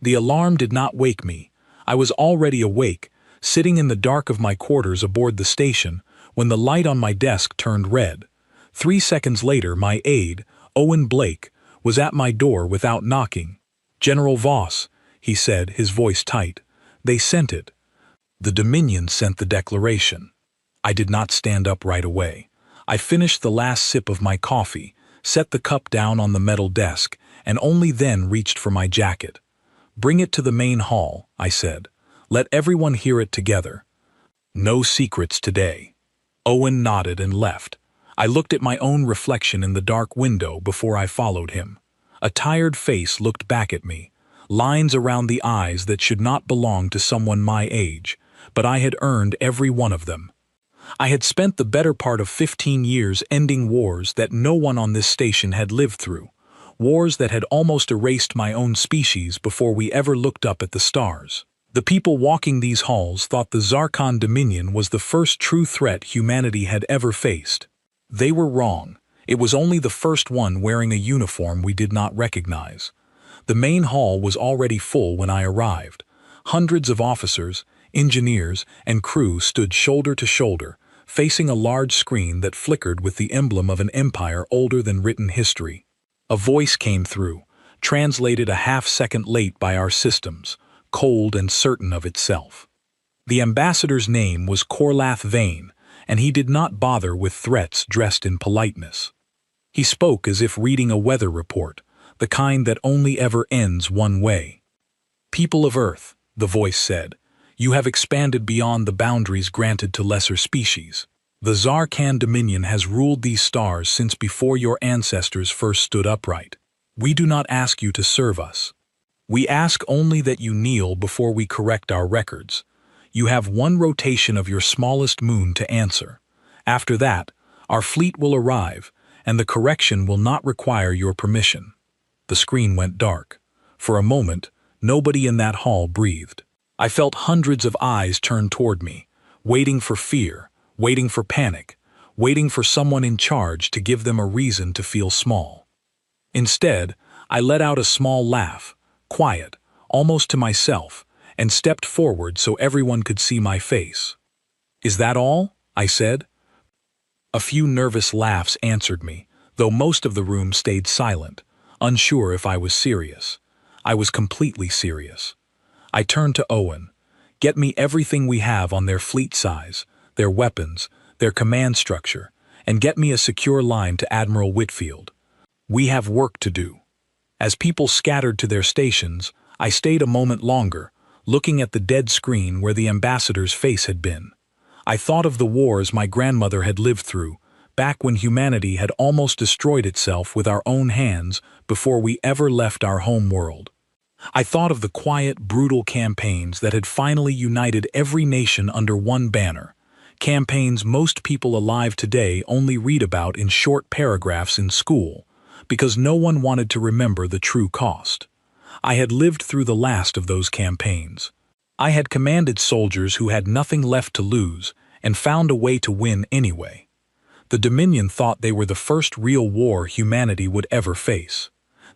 The alarm did not wake me. I was already awake, sitting in the dark of my quarters aboard the station, when the light on my desk turned red. 3 seconds later, my aide, Owen Blake, was at my door without knocking. "General Voss," he said, his voice tight. "They sent it." The Dominion sent the declaration. I did not stand up right away. I finished the last sip of my coffee, set the cup down on the metal desk, and only then reached for my jacket. "Bring it to the main hall," I said. "Let everyone hear it together. No secrets today." Owen nodded and left. I looked at my own reflection in the dark window before I followed him. A tired face looked back at me, lines around the eyes that should not belong to someone my age, but I had earned every one of them. I had spent the better part of 15 years ending wars that no one on this station had lived through, wars that had almost erased my own species before we ever looked up at the stars. The people walking these halls thought the Zarkon Dominion was the first true threat humanity had ever faced. They were wrong. It was only the first one wearing a uniform we did not recognize. The main hall was already full when I arrived. Hundreds of officers, engineers, and crew stood shoulder to shoulder, facing a large screen that flickered with the emblem of an empire older than written history. A voice came through, translated a half-second late by our systems, cold and certain of itself. The ambassador's name was Corlath Vane, and he did not bother with threats dressed in politeness. He spoke as if reading a weather report, the kind that only ever ends one way. "People of Earth," the voice said, "you have expanded beyond the boundaries granted to lesser species. The Zarkon Dominion has ruled these stars since before your ancestors first stood upright. We do not ask you to serve us. We ask only that you kneel before we correct our records. You have one rotation of your smallest moon to answer. After that, our fleet will arrive, and the correction will not require your permission." The screen went dark. For a moment, nobody in that hall breathed. I felt hundreds of eyes turn toward me, waiting for fear, waiting for panic, waiting for someone in charge to give them a reason to feel small. Instead, I let out a small laugh, quiet, almost to myself, and stepped forward so everyone could see my face. "Is that all?" I said. A few nervous laughs answered me, though most of the room stayed silent, unsure if I was serious. I was completely serious. I turned to Owen. "Get me everything we have on their fleet size, their weapons, their command structure, and get me a secure line to Admiral Whitfield. We have work to do." As people scattered to their stations, I stayed a moment longer, looking at the dead screen where the ambassador's face had been. I thought of the wars my grandmother had lived through, back when humanity had almost destroyed itself with our own hands before we ever left our home world. I thought of the quiet, brutal campaigns that had finally united every nation under one banner, campaigns most people alive today only read about in short paragraphs in school, because no one wanted to remember the true cost. I had lived through the last of those campaigns. I had commanded soldiers who had nothing left to lose and found a way to win anyway. The Dominion thought they were the first real war humanity would ever face.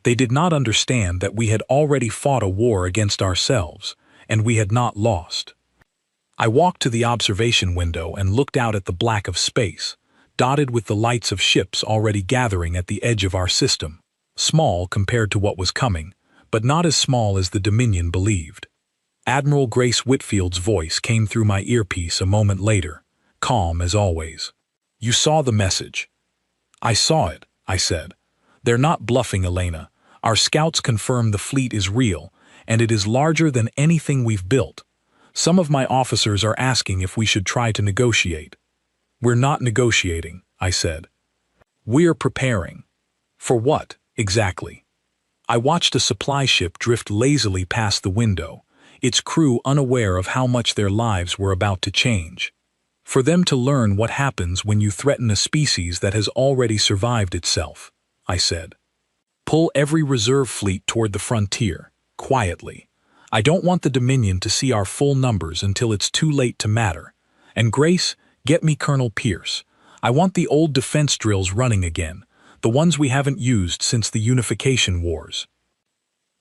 They did not understand that we had already fought a war against ourselves, and we had not lost. I walked to the observation window and looked out at the black of space, dotted with the lights of ships already gathering at the edge of our system, small compared to what was coming, but not as small as the Dominion believed. Admiral Grace Whitfield's voice came through my earpiece a moment later, calm as always. "You saw the message." "I saw it," I said. "They're not bluffing, Elena. Our scouts confirm the fleet is real, and it is larger than anything we've built. Some of my officers are asking if we should try to negotiate." "We're not negotiating," I said. "We're preparing." "For what, exactly?" I watched a supply ship drift lazily past the window, its crew unaware of how much their lives were about to change. "For them to learn what happens when you threaten a species that has already survived itself," I said. "Pull every reserve fleet toward the frontier, quietly. I don't want the Dominion to see our full numbers until it's too late to matter. And Grace, get me Colonel Pierce. I want the old defense drills running again, the ones we haven't used since the Unification Wars."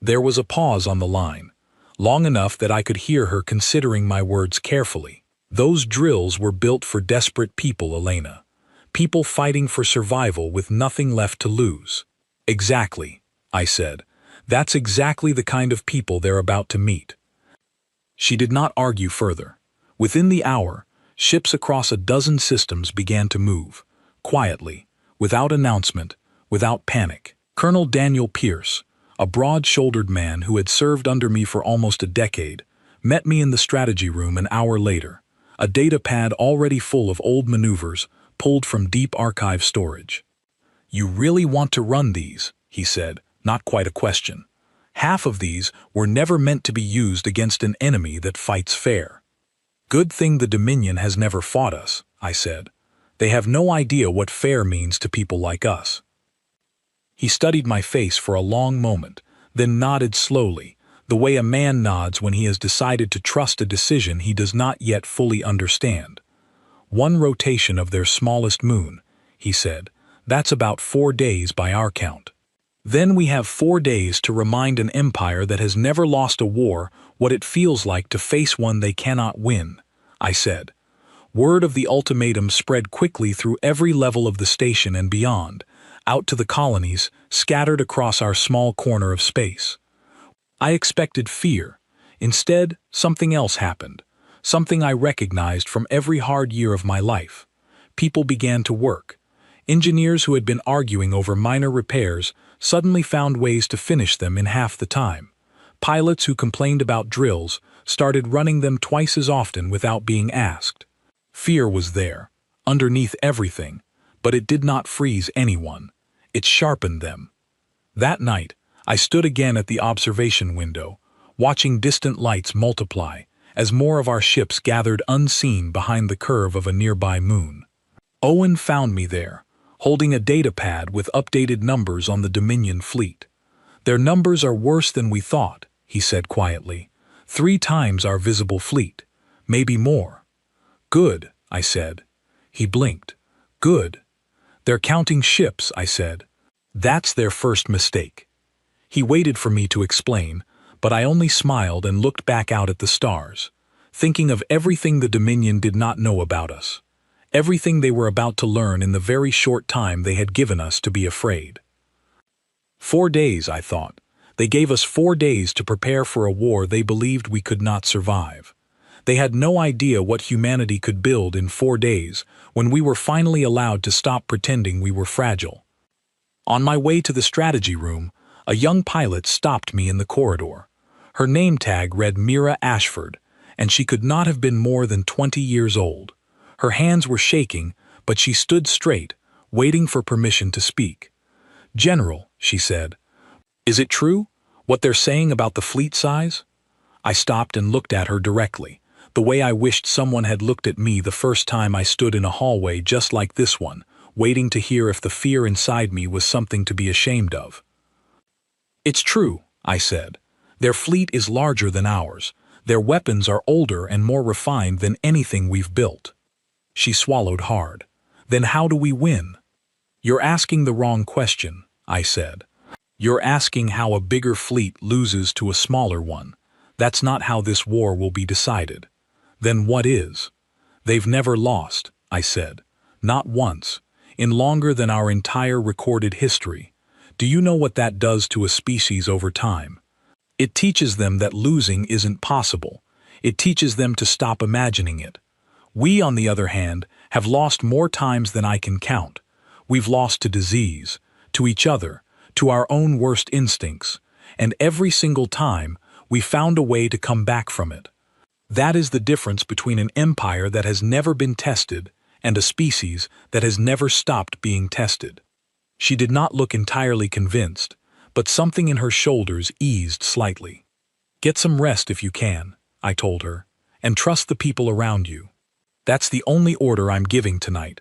There was a pause on the line, long enough that I could hear her considering my words carefully. Those drills were built for desperate people, Elena. People fighting for survival with nothing left to lose. Exactly, I said. That's exactly the kind of people they're about to meet. She did not argue further. Within the hour, ships across a dozen systems began to move, quietly, without announcement, without panic. Colonel Daniel Pierce, a broad-shouldered man who had served under me for almost a decade, met me in the strategy room an hour later, a data pad already full of old maneuvers pulled from deep archive storage. "You really want to run these," he said, not quite a question. "Half of these were never meant to be used against an enemy that fights fair." "Good thing the Dominion has never fought us," I said. "They have no idea what fair means to people like us." He studied my face for a long moment, then nodded slowly, the way a man nods when he has decided to trust a decision he does not yet fully understand. "One rotation of their smallest moon," he said. "That's about 4 days by our count. Then we have 4 days to remind an empire that has never lost a war what it feels like to face one they cannot win," I said. Word of the ultimatum spread quickly through every level of the station and beyond, out to the colonies, scattered across our small corner of space. I expected fear. Instead, something else happened, something I recognized from every hard year of my life. People began to work. Engineers who had been arguing over minor repairs suddenly found ways to finish them in half the time. Pilots who complained about drills started running them twice as often without being asked. Fear was there, underneath everything, but it did not freeze anyone. It sharpened them. That night, I stood again at the observation window, watching distant lights multiply as more of our ships gathered unseen behind the curve of a nearby moon. Owen found me there, holding a data pad with updated numbers on the Dominion fleet. "Their numbers are worse than we thought," he said quietly. 3 times our visible fleet, maybe more." "Good," I said. He blinked. "Good. They're counting ships," I said. "That's their first mistake." He waited for me to explain, but I only smiled and looked back out at the stars, thinking of everything the Dominion did not know about us. Everything they were about to learn in the very short time they had given us to be afraid. 4 days, I thought. They gave us 4 days to prepare for a war they believed we could not survive. They had no idea what humanity could build in 4 days when we were finally allowed to stop pretending we were fragile. On my way to the strategy room, a young pilot stopped me in the corridor. Her name tag read Mira Ashford, and she could not have been more than 20 years old. Her hands were shaking, but she stood straight, waiting for permission to speak. "General," she said, "is it true, what they're saying about the fleet size?" I stopped and looked at her directly, the way I wished someone had looked at me the first time I stood in a hallway just like this one, waiting to hear if the fear inside me was something to be ashamed of. "It's true," I said. "Their fleet is larger than ours. Their weapons are older and more refined than anything we've built." She swallowed hard. "Then how do we win?" "You're asking the wrong question," I said. "You're asking how a bigger fleet loses to a smaller one. That's not how this war will be decided." "Then what is?" "They've never lost," I said. "Not once, in longer than our entire recorded history. Do you know what that does to a species over time? It teaches them that losing isn't possible. It teaches them to stop imagining it. We, on the other hand, have lost more times than I can count. We've lost to disease, to each other, to our own worst instincts, and every single time, we found a way to come back from it. That is the difference between an empire that has never been tested and a species that has never stopped being tested." She did not look entirely convinced, but something in her shoulders eased slightly. "Get some rest if you can," I told her, "and trust the people around you. That's the only order I'm giving tonight."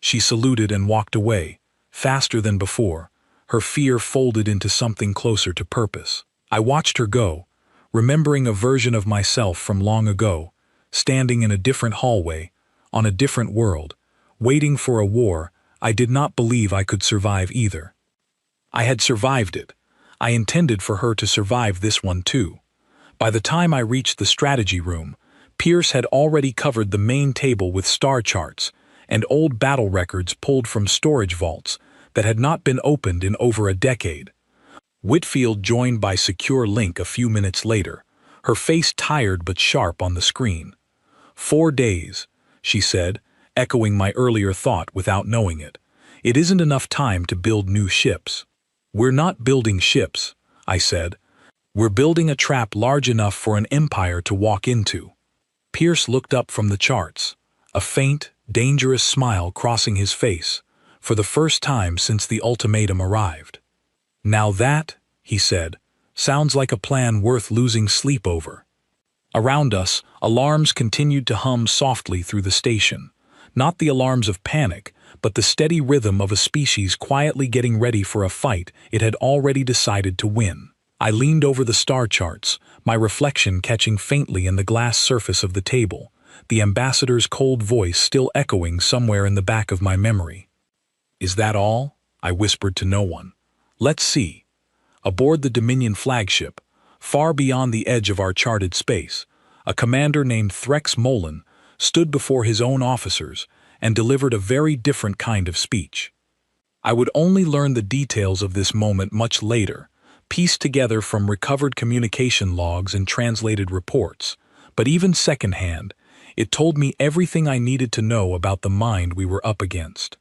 She saluted and walked away, faster than before, her fear folded into something closer to purpose. I watched her go, remembering a version of myself from long ago, standing in a different hallway, on a different world, waiting for a war I did not believe I could survive either. I had survived it. I intended for her to survive this one too. By the time I reached the strategy room, Pierce had already covered the main table with star charts and old battle records pulled from storage vaults that had not been opened in over a decade. Whitfield joined by secure link a few minutes later, her face tired but sharp on the screen. 4 days, she said, echoing my earlier thought without knowing it. It isn't enough time to build new ships. We're not building ships, I said. We're building a trap large enough for an empire to walk into. Pierce looked up from the charts, a faint, dangerous smile crossing his face, for the first time since the ultimatum arrived. Now that, he said, sounds like a plan worth losing sleep over. Around us, alarms continued to hum softly through the station. Not the alarms of panic, but the steady rhythm of a species quietly getting ready for a fight it had already decided to win. I leaned over the star charts, my reflection catching faintly in the glass surface of the table, the ambassador's cold voice still echoing somewhere in the back of my memory. "Is that all?" I whispered to no one. "Let's see." Aboard the Dominion flagship, far beyond the edge of our charted space, a commander named Threx Molan stood before his own officers and delivered a very different kind of speech. I would only learn the details of this moment much later, pieced together from recovered communication logs and translated reports, but even secondhand, it told me everything I needed to know about the mind we were up against.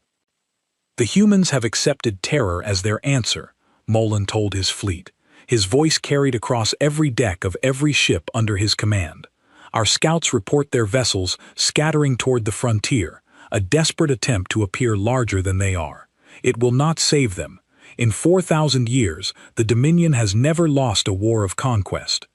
"The humans have accepted terror as their answer," Molan told his fleet, his voice carried across every deck of every ship under his command. "Our scouts report their vessels scattering toward the frontier, a desperate attempt to appear larger than they are. It will not save them. In 4,000 years, the Dominion has never lost a war of conquest.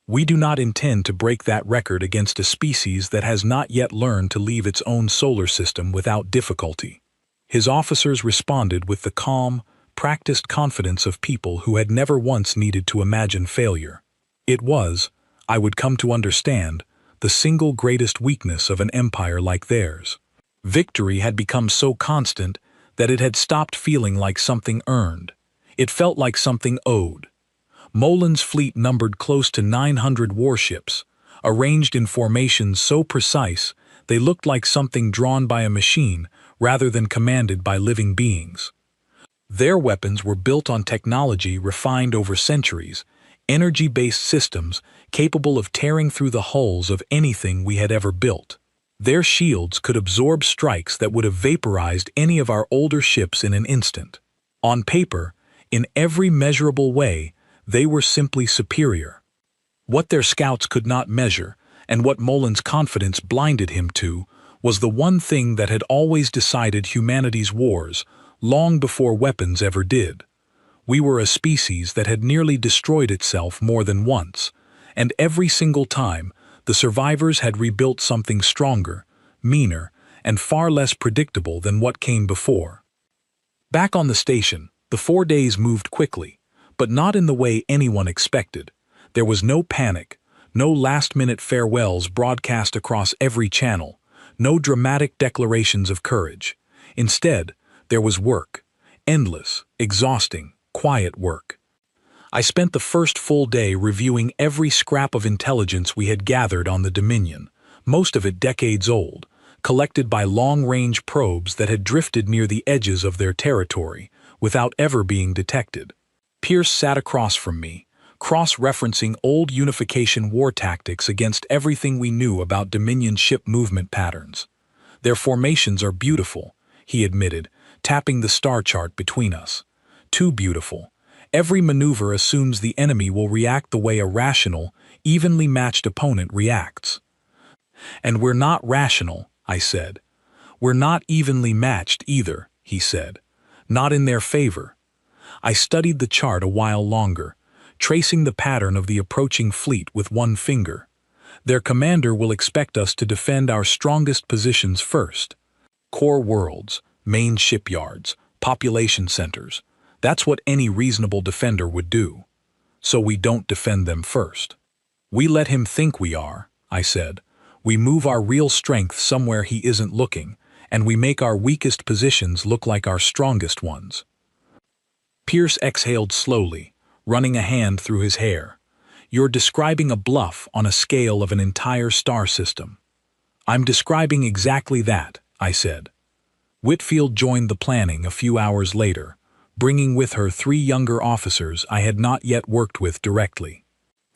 We do not intend to break that record against a species that has not yet learned to leave its own solar system without difficulty." His officers responded with the calm, practiced confidence of people who had never once needed to imagine failure. It was, I would come to understand, the single greatest weakness of an empire like theirs. Victory had become so constant that it had stopped feeling like something earned. It felt like something owed. Molan's fleet numbered close to 900 warships, arranged in formations so precise they looked like something drawn by a machine rather than commanded by living beings. Their weapons were built on technology refined over centuries, energy-based systems capable of tearing through the hulls of anything we had ever built. Their shields could absorb strikes that would have vaporized any of our older ships in an instant. On paper, in every measurable way, they were simply superior. What their scouts could not measure, and what Molan's confidence blinded him to, was the one thing that had always decided humanity's wars, long before weapons ever did. We were a species that had nearly destroyed itself more than once, and every single time, the survivors had rebuilt something stronger, meaner, and far less predictable than what came before. Back on the station, the 4 days moved quickly, but not in the way anyone expected. There was no panic, no last-minute farewells broadcast across every channel, no dramatic declarations of courage. Instead, there was work, endless, exhausting, quiet work. I spent the first full day reviewing every scrap of intelligence we had gathered on the Dominion, most of it decades old, collected by long-range probes that had drifted near the edges of their territory, without ever being detected. Pierce sat across from me, cross-referencing old unification war tactics against everything we knew about Dominion ship movement patterns. "Their formations are beautiful," he admitted, tapping the star chart between us. "Too beautiful. Every maneuver assumes the enemy will react the way a rational, evenly matched opponent reacts." "And we're not rational," I said. "We're not evenly matched either," he said. "Not in their favor." I studied the chart a while longer, tracing the pattern of the approaching fleet with one finger. "Their commander will expect us to defend our strongest positions first. Core worlds, main shipyards, population centers. That's what any reasonable defender would do. So we don't defend them first. We let him think we are," I said. "We move our real strength somewhere he isn't looking, and we make our weakest positions look like our strongest ones." Pierce exhaled slowly, running a hand through his hair. You're describing a bluff on a scale of an entire star system. I'm describing exactly that, I said. Whitfield joined the planning a few hours later, bringing with her 3 younger officers I had not yet worked with directly.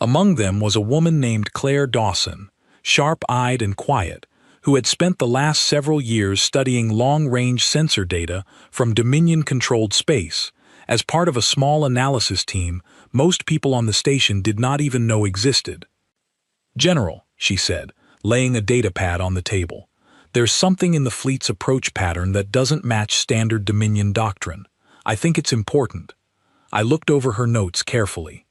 Among them was a woman named Claire Dawson, sharp-eyed and quiet, who had spent the last several years studying long-range sensor data from Dominion-controlled space. As part of a small analysis team most people on the station did not even know existed. "General," she said, laying a data pad on the table, "there's something in the fleet's approach pattern that doesn't match standard Dominion doctrine. I think it's important." I looked over her notes carefully.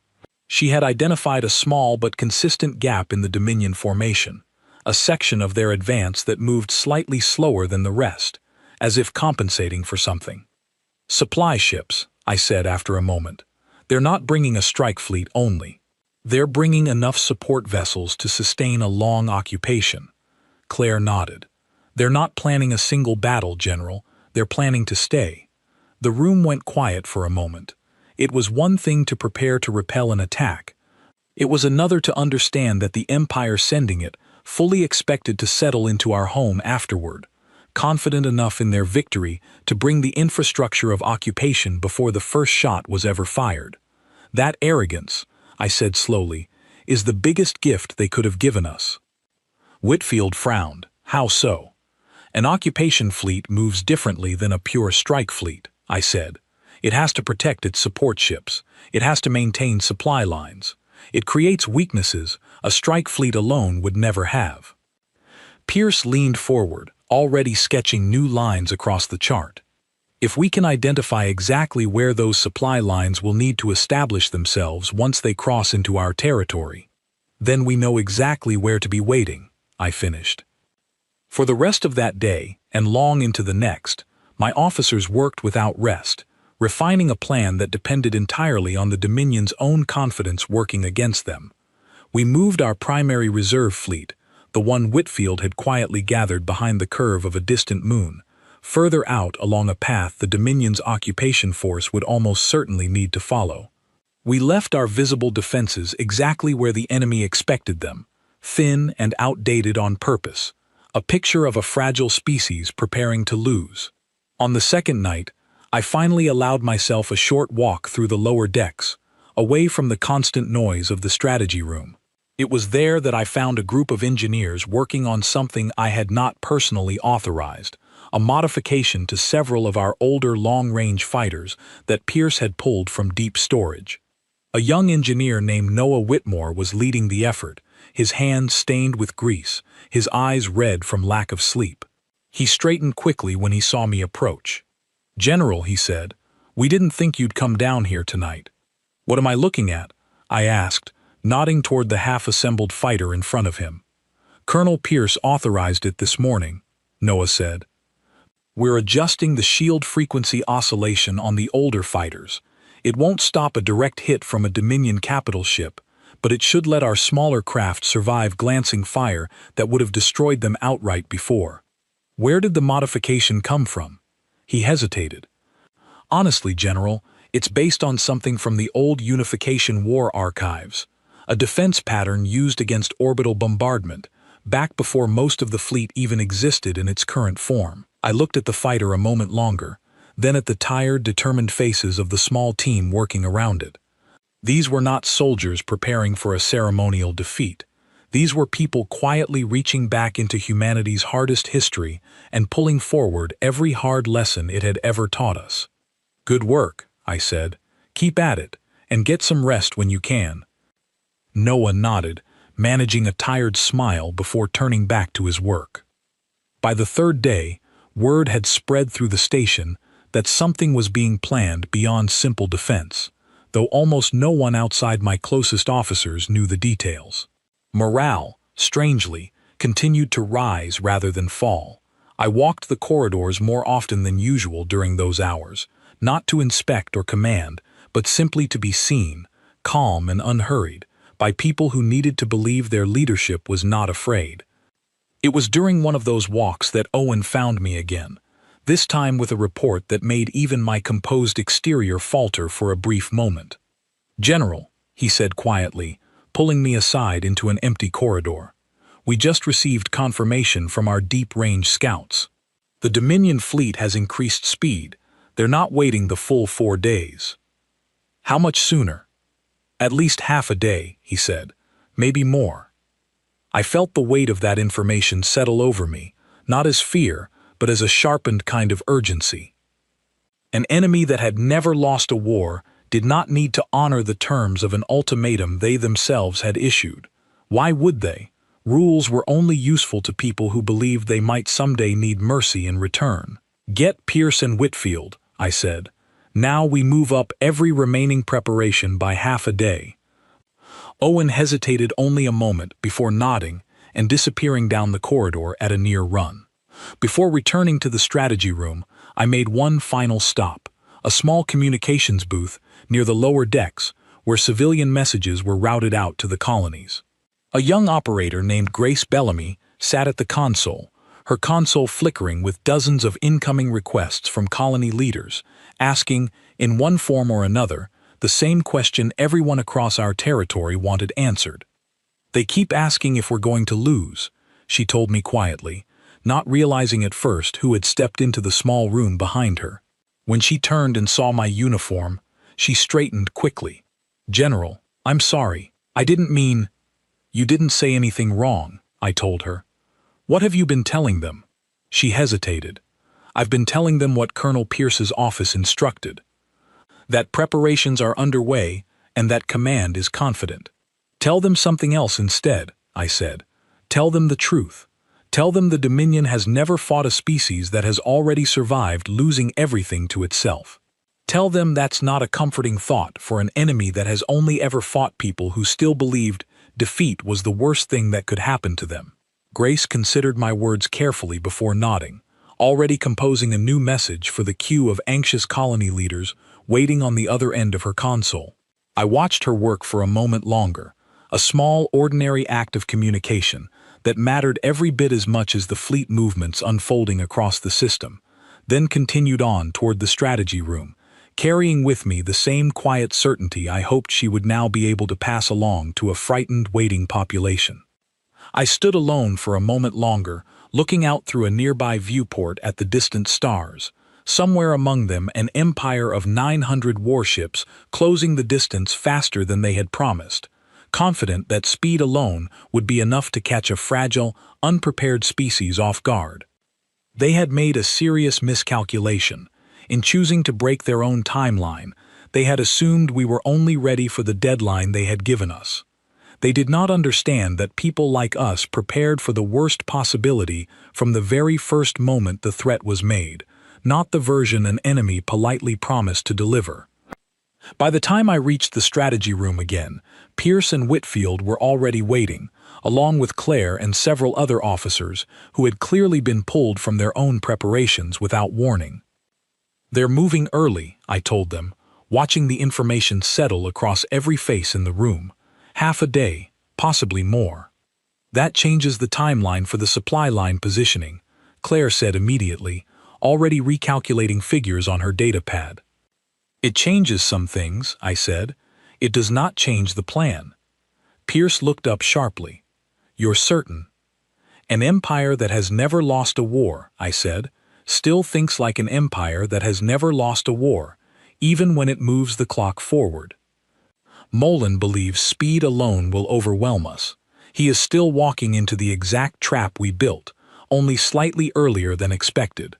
She had identified a small but consistent gap in the Dominion formation, a section of their advance that moved slightly slower than the rest, as if compensating for something. "Supply ships," I said after a moment. "They're not bringing a strike fleet only. They're bringing enough support vessels to sustain a long occupation." Claire nodded. "They're not planning a single battle, General. They're planning to stay." The room went quiet for a moment. It was one thing to prepare to repel an attack. It was another to understand that the Empire sending it fully expected to settle into our home afterward, confident enough in their victory to bring the infrastructure of occupation before the first shot was ever fired. "That arrogance," I said slowly, "is the biggest gift they could have given us." Whitfield frowned. "How so?" "An occupation fleet moves differently than a pure strike fleet," I said. "It has to protect its support ships. It has to maintain supply lines. It creates weaknesses a strike fleet alone would never have." Pierce leaned forward, already sketching new lines across the chart. "If we can identify exactly where those supply lines will need to establish themselves once they cross into our territory, then we know exactly where to be waiting," I finished. For the rest of that day, and long into the next, my officers worked without rest, refining a plan that depended entirely on the Dominion's own confidence working against them. We moved our primary reserve fleet, the one Whitfield had quietly gathered behind the curve of a distant moon, further out along a path the Dominion's occupation force would almost certainly need to follow. We left our visible defenses exactly where the enemy expected them, thin and outdated on purpose, a picture of a fragile species preparing to lose. On the second night, I finally allowed myself a short walk through the lower decks, away from the constant noise of the strategy room. It was there that I found a group of engineers working on something I had not personally authorized, a modification to several of our older long-range fighters that Pierce had pulled from deep storage. A young engineer named Noah Whitmore was leading the effort, his hands stained with grease, his eyes red from lack of sleep. He straightened quickly when he saw me approach. "General," he said, "we didn't think you'd come down here tonight." "What am I looking at?" I asked, nodding toward the half-assembled fighter in front of him. "Colonel Pierce authorized it this morning," Noah said. "We're adjusting the shield frequency oscillation on the older fighters. It won't stop a direct hit from a Dominion capital ship, but it should let our smaller craft survive glancing fire that would have destroyed them outright before." "Where did the modification come from?" He hesitated. "Honestly, General, it's based on something from the old Unification War archives, a defense pattern used against orbital bombardment, back before most of the fleet even existed in its current form." I looked at the fighter a moment longer, then at the tired, determined faces of the small team working around it. These were not soldiers preparing for a ceremonial defeat. These were people quietly reaching back into humanity's hardest history and pulling forward every hard lesson it had ever taught us. "Good work," I said. "Keep at it, and get some rest when you can." Noah nodded, managing a tired smile before turning back to his work. By the third day, word had spread through the station that something was being planned beyond simple defense, though almost no one outside my closest officers knew the details. Morale, strangely, continued to rise rather than fall. I walked the corridors more often than usual during those hours, not to inspect or command, but simply to be seen, calm and unhurried, by people who needed to believe their leadership was not afraid. It was during one of those walks that Owen found me again, this time with a report that made even my composed exterior falter for a brief moment. "General," he said quietly, pulling me aside into an empty corridor. We just received confirmation from our deep-range scouts. The Dominion fleet has increased speed. They're not waiting the full 4 days. How much sooner? At least half a day, he said. Maybe more. I felt the weight of that information settle over me, not as fear, but as a sharpened kind of urgency. An enemy that had never lost a war did not need to honor the terms of an ultimatum they themselves had issued. Why would they? Rules were only useful to people who believed they might someday need mercy in return. Get Pierce and Whitfield, I said. Now we move up every remaining preparation by half a day. Owen hesitated only a moment before nodding and disappearing down the corridor at a near run. Before returning to the strategy room, I made one final stop, a small communications booth near the lower decks where civilian messages were routed out to the colonies. A young operator named Grace Bellamy sat at the console, her console flickering with dozens of incoming requests from colony leaders, asking, in one form or another, the same question everyone across our territory wanted answered. They keep asking if we're going to lose, she told me quietly, not realizing at first who had stepped into the small room behind her. When she turned and saw my uniform, she straightened quickly. General, I'm sorry. I didn't mean... You didn't say anything wrong, I told her. What have you been telling them? She hesitated. I've been telling them what Colonel Pierce's office instructed. That preparations are underway and that command is confident. Tell them something else instead, I said. Tell them the truth. Tell them the Dominion has never fought a species that has already survived losing everything to itself. Tell them that's not a comforting thought for an enemy that has only ever fought people who still believed defeat was the worst thing that could happen to them. Grace considered my words carefully before nodding, already composing a new message for the queue of anxious colony leaders waiting on the other end of her console. I watched her work for a moment longer, a small, ordinary act of communication that mattered every bit as much as the fleet movements unfolding across the system, then continued on toward the strategy room, carrying with me the same quiet certainty I hoped she would now be able to pass along to a frightened, waiting population. I stood alone for a moment longer, looking out through a nearby viewport at the distant stars, somewhere among them an empire of 900 warships closing the distance faster than they had promised, confident that speed alone would be enough to catch a fragile, unprepared species off guard. They had made a serious miscalculation. In choosing to break their own timeline, they had assumed we were only ready for the deadline they had given us. They did not understand that people like us prepared for the worst possibility from the very first moment the threat was made, not the version an enemy politely promised to deliver. By the time I reached the strategy room again, Pierce and Whitfield were already waiting, along with Claire and several other officers who had clearly been pulled from their own preparations without warning. They're moving early, I told them, watching the information settle across every face in the room. Half a day, possibly more. That changes the timeline for the supply line positioning, Claire said immediately, already recalculating figures on her data pad. It changes some things, I said. It does not change the plan. Pierce looked up sharply. You're certain? An empire that has never lost a war, I said, still thinks like an empire that has never lost a war, even when it moves the clock forward. Mullen believes speed alone will overwhelm us. He is still walking into the exact trap we built, only slightly earlier than expected.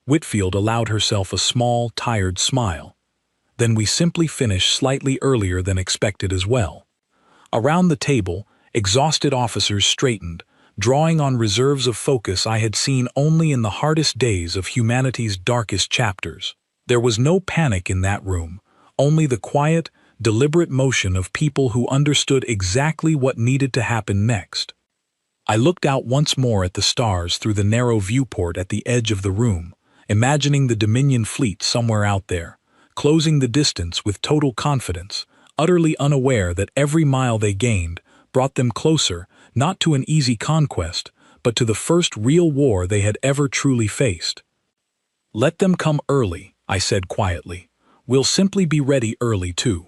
Whitfield allowed herself a small, tired smile. Then we simply finish slightly earlier than expected as well. Around the table, exhausted officers straightened, drawing on reserves of focus I had seen only in the hardest days of humanity's darkest chapters. There was no panic in that room, only the quiet, deliberate motion of people who understood exactly what needed to happen next. I looked out once more at the stars through the narrow viewport at the edge of the room, imagining the Dominion fleet somewhere out there, closing the distance with total confidence, utterly unaware that every mile they gained brought them closer, not to an easy conquest, but to the first real war they had ever truly faced. Let them come early, I said quietly. We'll simply be ready early too.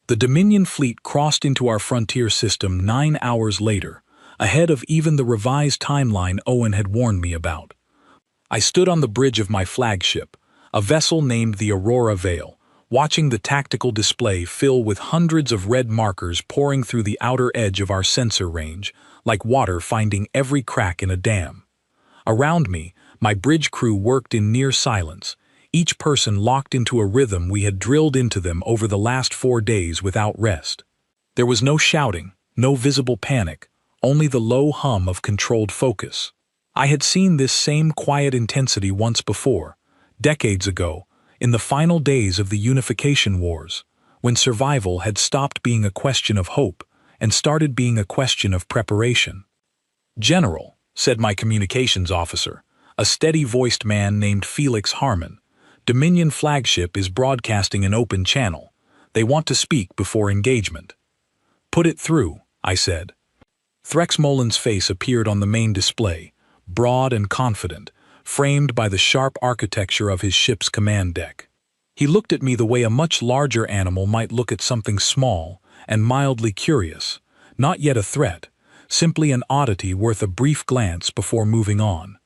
The Dominion fleet crossed into our frontier system 9 hours later, ahead of even the revised timeline Owen had warned me about. I stood on the bridge of my flagship, a vessel named the Aurora Vale, watching the tactical display fill with hundreds of red markers pouring through the outer edge of our sensor range, like water finding every crack in a dam. Around me, my bridge crew worked in near silence, each person locked into a rhythm we had drilled into them over the last 4 days without rest. There was no shouting, no visible panic, only the low hum of controlled focus. I had seen this same quiet intensity once before, decades ago, in the final days of the Unification Wars, when survival had stopped being a question of hope and started being a question of preparation. "General," said my communications officer, a steady-voiced man named Felix Harmon, "Dominion flagship is broadcasting an open channel. They want to speak before engagement." "Put it through," I said. Threxmolin's face appeared on the main display, broad and confident, framed by the sharp architecture of his ship's command deck. He looked at me the way a much larger animal might look at something small and mildly curious, not yet a threat, simply an oddity worth a brief glance before moving on.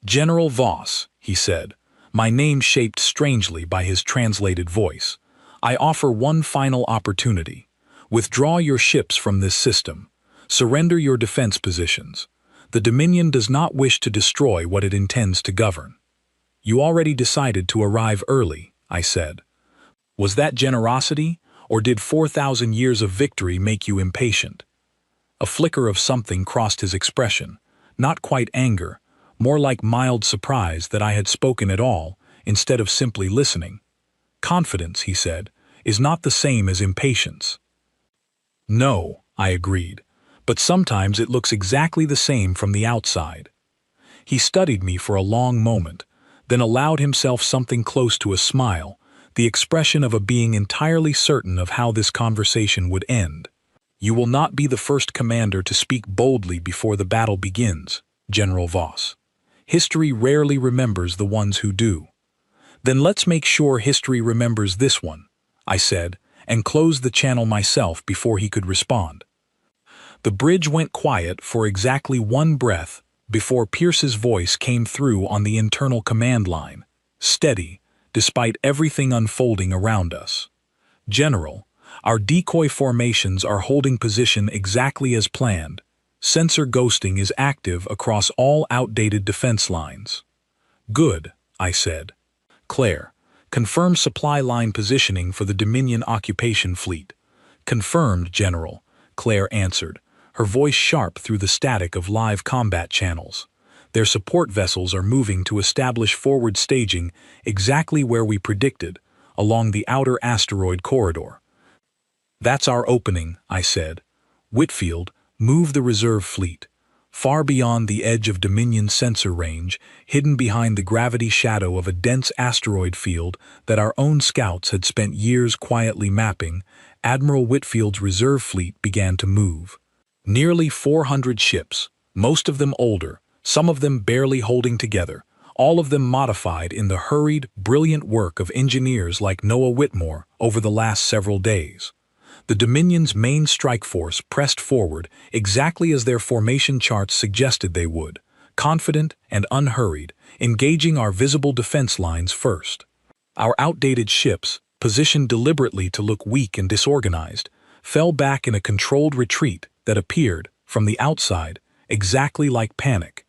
"General Voss," he said, my name shaped strangely by his translated voice, "I offer one final opportunity. Withdraw your ships from this system. Surrender your defense positions. The Dominion does not wish to destroy what it intends to govern." "You already decided to arrive early," I said. "Was that generosity, or did 4,000 years of victory make you impatient?" A flicker of something crossed his expression, not quite anger, more like mild surprise that I had spoken at all, instead of simply listening. "Confidence," he said, "is not the same as impatience." "No," I agreed, "but sometimes it looks exactly the same from the outside." He studied me for a long moment, then allowed himself something close to a smile, the expression of a being entirely certain of how this conversation would end. "You will not be the first commander to speak boldly before the battle begins, General Voss. History rarely remembers the ones who do." "Then let's make sure history remembers this one," I said, and closed the channel myself before he could respond. The bridge went quiet for exactly one breath before Pierce's voice came through on the internal command line, steady, despite everything unfolding around us. "General, our decoy formations are holding position exactly as planned. Sensor ghosting is active across all outdated defense lines." "Good," I said. "Claire, confirm supply line positioning for the Dominion occupation fleet." "Confirmed, General," Claire answered, her voice sharp through the static of live combat channels. "Their support vessels are moving to establish forward staging exactly where we predicted, along the outer asteroid corridor." "That's our opening," I said. "Whitfield, move the reserve fleet. Far beyond the edge of Dominion sensor range, hidden behind the gravity shadow of a dense asteroid field that our own scouts had spent years quietly mapping, Admiral Whitfield's reserve fleet began to move. Nearly 400 ships, most of them older, some of them barely holding together, all of them modified in the hurried, brilliant work of engineers like Noah Whitmore over the last several days. The Dominion's main strike force pressed forward exactly as their formation charts suggested they would, confident and unhurried, engaging our visible defense lines first. Our outdated ships, positioned deliberately to look weak and disorganized, fell back in a controlled retreat that appeared, from the outside, exactly like panic.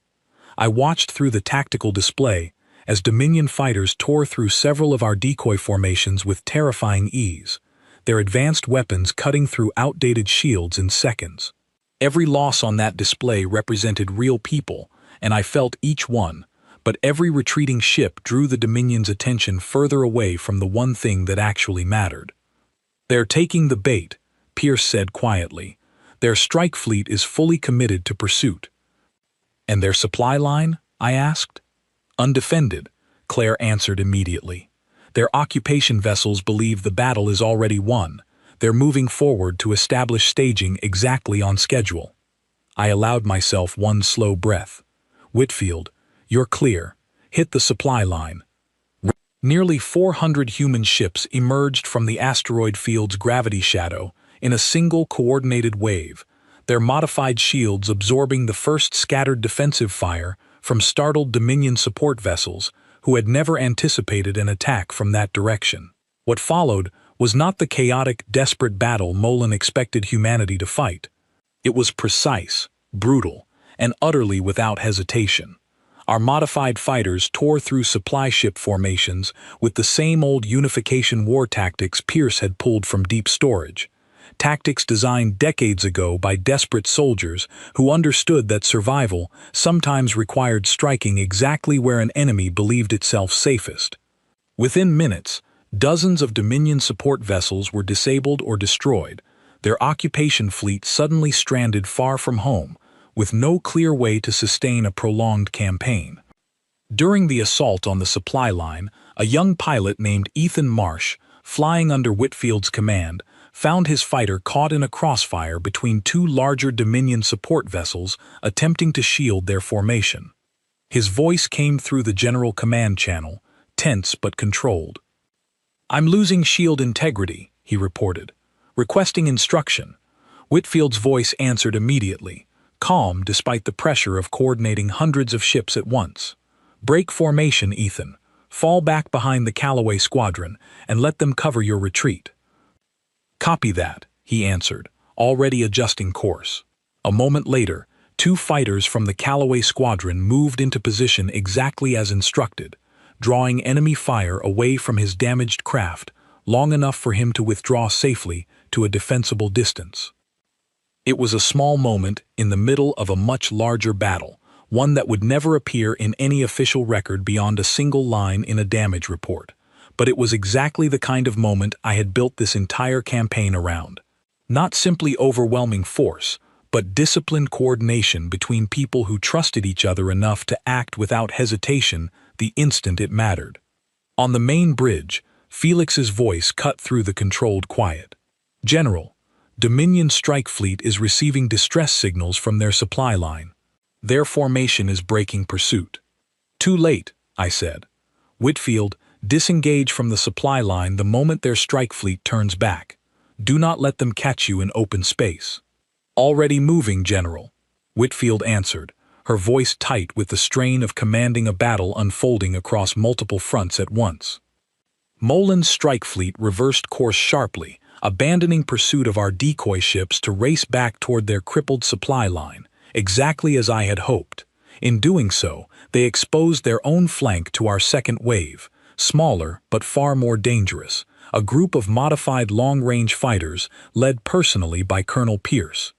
I watched through the tactical display as Dominion fighters tore through several of our decoy formations with terrifying ease, their advanced weapons cutting through outdated shields in seconds. Every loss on that display represented real people, and I felt each one, but every retreating ship drew the Dominion's attention further away from the one thing that actually mattered. "They're taking the bait," Pierce said quietly. "Their strike fleet is fully committed to pursuit." "And their supply line?" I asked. "Undefended," Claire answered immediately. "Their occupation vessels believe the battle is already won. They're moving forward to establish staging exactly on schedule." I allowed myself one slow breath. "Whitfield, you're clear. Hit the supply line." Nearly 400 human ships emerged from the asteroid field's gravity shadow in a single coordinated wave, their modified shields absorbing the first scattered defensive fire from startled Dominion support vessels who had never anticipated an attack from that direction. What followed was not the chaotic, desperate battle Molan expected humanity to fight. It was precise, brutal, and utterly without hesitation. Our modified fighters tore through supply ship formations with the same old unification war tactics Pierce had pulled from deep storage. Tactics designed decades ago by desperate soldiers who understood that survival sometimes required striking exactly where an enemy believed itself safest. Within minutes, dozens of Dominion support vessels were disabled or destroyed, their occupation fleet suddenly stranded far from home, with no clear way to sustain a prolonged campaign. During the assault on the supply line, a young pilot named Ethan Marsh, flying under Whitfield's command, found his fighter caught in a crossfire between two larger Dominion support vessels attempting to shield their formation. His voice came through the general command channel, tense but controlled. "I'm losing shield integrity," he reported, requesting instruction. Whitfield's voice answered immediately, calm despite the pressure of coordinating hundreds of ships at once. "Break formation, Ethan. Fall back behind the Callaway squadron and let them cover your retreat." "Copy that," he answered, already adjusting course. A moment later, two fighters from the Callaway squadron moved into position exactly as instructed, drawing enemy fire away from his damaged craft, long enough for him to withdraw safely to a defensible distance. It was a small moment in the middle of a much larger battle, one that would never appear in any official record beyond a single line in a damage report. But it was exactly the kind of moment I had built this entire campaign around. Not simply overwhelming force, but disciplined coordination between people who trusted each other enough to act without hesitation the instant it mattered. On the main bridge, Felix's voice cut through the controlled quiet. "General, Dominion strike fleet is receiving distress signals from their supply line. Their formation is breaking pursuit." "Too late," I said. "Whitfield, disengage from the supply line the moment their strike fleet turns back. Do not let them catch you in open space." "Already moving, General," Whitfield answered, her voice tight with the strain of commanding a battle unfolding across multiple fronts at once. Molan's strike fleet reversed course sharply, abandoning pursuit of our decoy ships to race back toward their crippled supply line, exactly as I had hoped. In doing so, they exposed their own flank to our second wave, smaller but far more dangerous, a group of modified long-range fighters led personally by Colonel Pierce.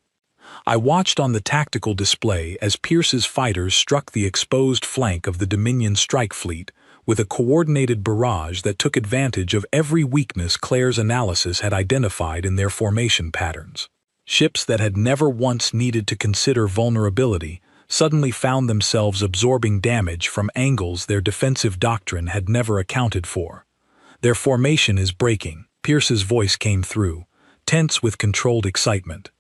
I watched on the tactical display as Pierce's fighters struck the exposed flank of the Dominion strike fleet with a coordinated barrage that took advantage of every weakness Claire's analysis had identified in their formation patterns. Ships that had never once needed to consider vulnerability suddenly found themselves absorbing damage from angles their defensive doctrine had never accounted for. "Their formation is breaking," Pierce's voice came through, tense with controlled excitement.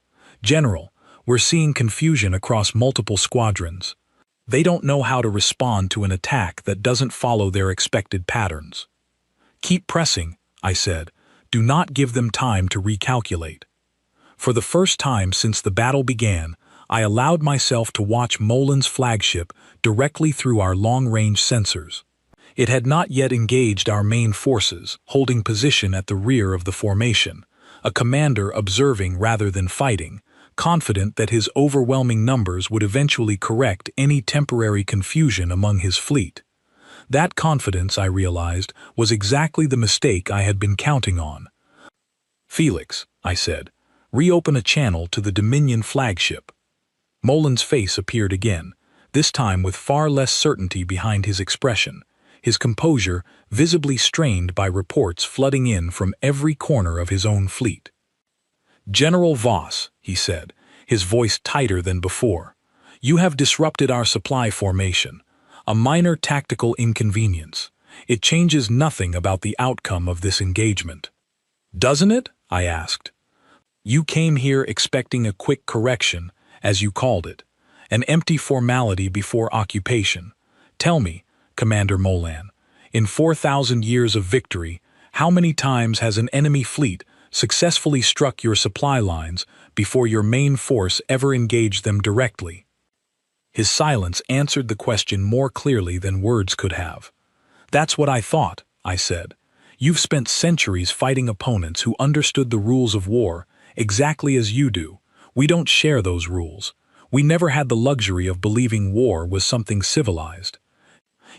"General, we're seeing confusion across multiple squadrons. They don't know how to respond to an attack that doesn't follow their expected patterns." "Keep pressing," I said. "Do not give them time to recalculate." For the first time since the battle began, I allowed myself to watch Molan's flagship directly through our long-range sensors. It had not yet engaged our main forces, holding position at the rear of the formation, a commander observing rather than fighting, confident that his overwhelming numbers would eventually correct any temporary confusion among his fleet. That confidence, I realized, was exactly the mistake I had been counting on. "Felix," I said, "reopen a channel to the Dominion flagship." Molan's face appeared again, this time with far less certainty behind his expression, his composure visibly strained by reports flooding in from every corner of his own fleet. "General Voss," he said, his voice tighter than before, "you have disrupted our supply formation. A minor tactical inconvenience. It changes nothing about the outcome of this engagement." "Doesn't it?" I asked. "You came here expecting a quick correction, as you called it, an empty formality before occupation. Tell me, Commander Molan, In 4,000 years of victory, how many times has an enemy fleet successfully struck your supply lines before your main force ever engaged them directly? His silence answered the question more clearly than words could have. That's what I thought, I said. You've spent centuries fighting opponents who understood the rules of war exactly as you do. We don't share those rules. We never had the luxury of believing war was something civilized.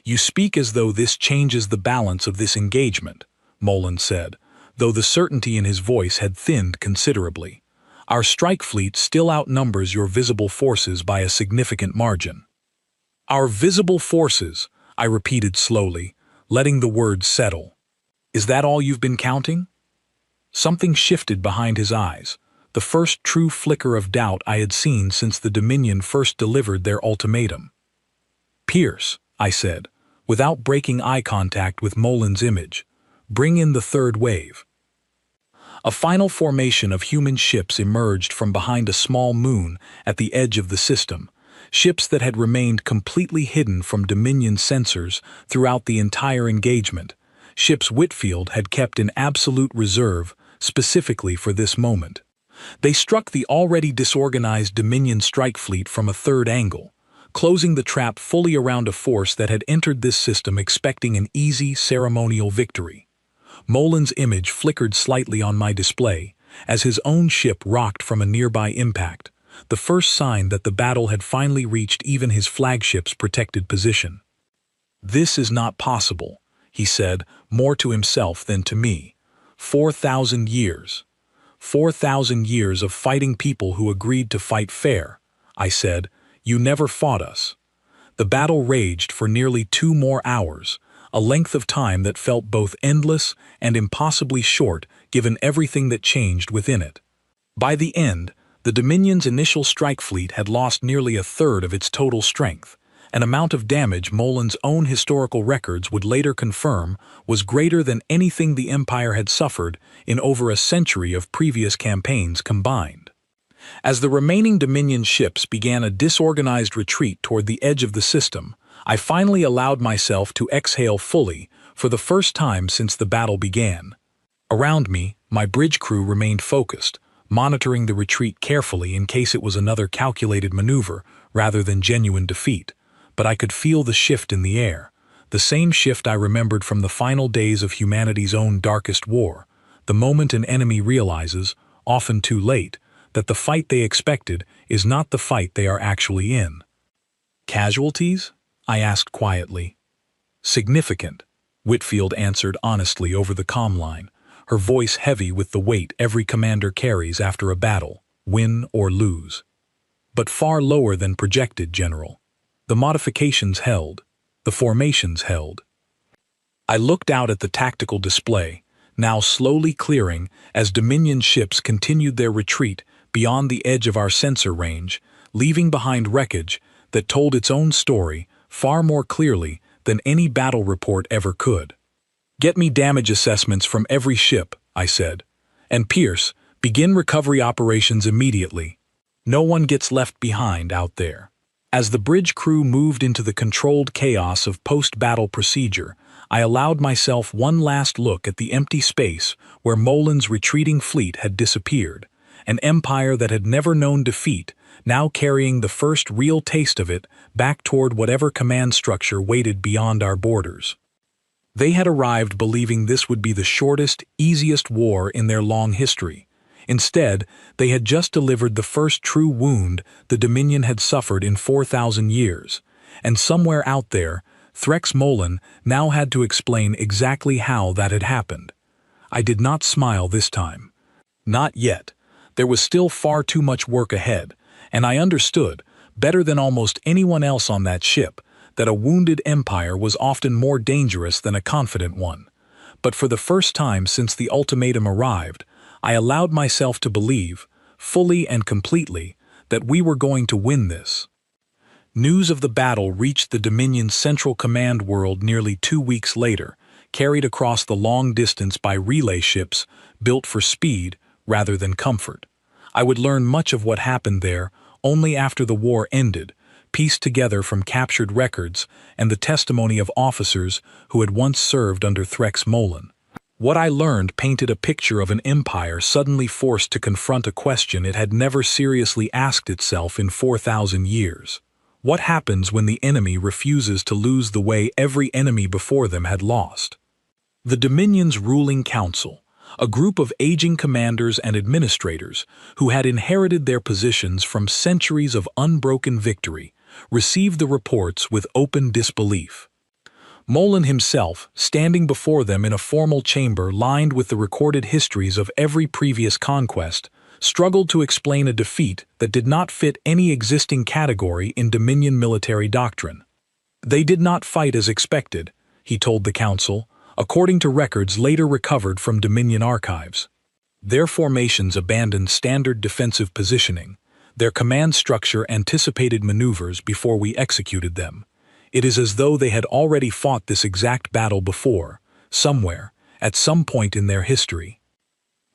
You speak as though this changes the balance of this engagement, Molan said, though the certainty in his voice had thinned considerably. Our strike fleet still outnumbers your visible forces by a significant margin. Our visible forces, I repeated slowly, letting the words settle. Is that all you've been counting? Something shifted behind his eyes, the first true flicker of doubt I had seen since the Dominion first delivered their ultimatum. Pierce, I said, without breaking eye contact with Molan's image, bring in the third wave. A final formation of human ships emerged from behind a small moon at the edge of the system, ships that had remained completely hidden from Dominion sensors throughout the entire engagement, ships Whitfield had kept in absolute reserve specifically for this moment. They struck the already disorganized Dominion strike fleet from a third angle, closing the trap fully around a force that had entered this system expecting an easy ceremonial victory. Molan's image flickered slightly on my display as his own ship rocked from a nearby impact, the first sign that the battle had finally reached even his flagship's protected position. This is not possible, he said, more to himself than to me. 4,000 years. 4,000 years of fighting people who agreed to fight fair. I said, you never fought us. The battle raged for nearly 2 more hours, a length of time that felt both endless and impossibly short given everything that changed within it. By the end, the Dominion's initial strike fleet had lost nearly a third of its total strength, an amount of damage Molan's own historical records would later confirm was greater than anything the Empire had suffered in over a century of previous campaigns combined. As the remaining Dominion ships began a disorganized retreat toward the edge of the system, I finally allowed myself to exhale fully for the first time since the battle began. Around me, my bridge crew remained focused, monitoring the retreat carefully in case it was another calculated maneuver rather than genuine defeat. But I could feel the shift in the air, the same shift I remembered from the final days of humanity's own darkest war, the moment an enemy realizes, often too late, that the fight they expected is not the fight they are actually in. Casualties? I asked quietly. Significant, Whitfield answered honestly over the comm line, her voice heavy with the weight every commander carries after a battle, win or lose. But far lower than projected, General. The modifications held. The formations held. I looked out at the tactical display, now slowly clearing as Dominion ships continued their retreat beyond the edge of our sensor range, leaving behind wreckage that told its own story far more clearly than any battle report ever could. Get me damage assessments from every ship, I said. And Pierce, begin recovery operations immediately. No one gets left behind out there. As the bridge crew moved into the controlled chaos of post-battle procedure, I allowed myself one last look at the empty space where Molan's retreating fleet had disappeared, an empire that had never known defeat, now carrying the first real taste of it back toward whatever command structure waited beyond our borders. They had arrived believing this would be the shortest, easiest war in their long history. Instead, they had just delivered the first true wound the Dominion had suffered in 4,000 years, and somewhere out there, Threx Molan now had to explain exactly how that had happened. I did not smile this time. Not yet. There was still far too much work ahead, and I understood, better than almost anyone else on that ship, that a wounded empire was often more dangerous than a confident one. But for the first time since the ultimatum arrived, I allowed myself to believe, fully and completely, that we were going to win this. News of the battle reached the Dominion's Central Command world nearly 2 weeks later, carried across the long distance by relay ships built for speed rather than comfort. I would learn much of what happened there only after the war ended, pieced together from captured records and the testimony of officers who had once served under Threx Molan. What I learned painted a picture of an empire suddenly forced to confront a question it had never seriously asked itself in 4,000 years. What happens when the enemy refuses to lose the way every enemy before them had lost? The Dominion's ruling council, a group of aging commanders and administrators who had inherited their positions from centuries of unbroken victory, received the reports with open disbelief. Molan himself, standing before them in a formal chamber lined with the recorded histories of every previous conquest, struggled to explain a defeat that did not fit any existing category in Dominion military doctrine. They did not fight as expected, he told the council, according to records later recovered from Dominion archives. Their formations abandoned standard defensive positioning. Their command structure anticipated maneuvers before we executed them. It is as though they had already fought this exact battle before, somewhere, at some point in their history.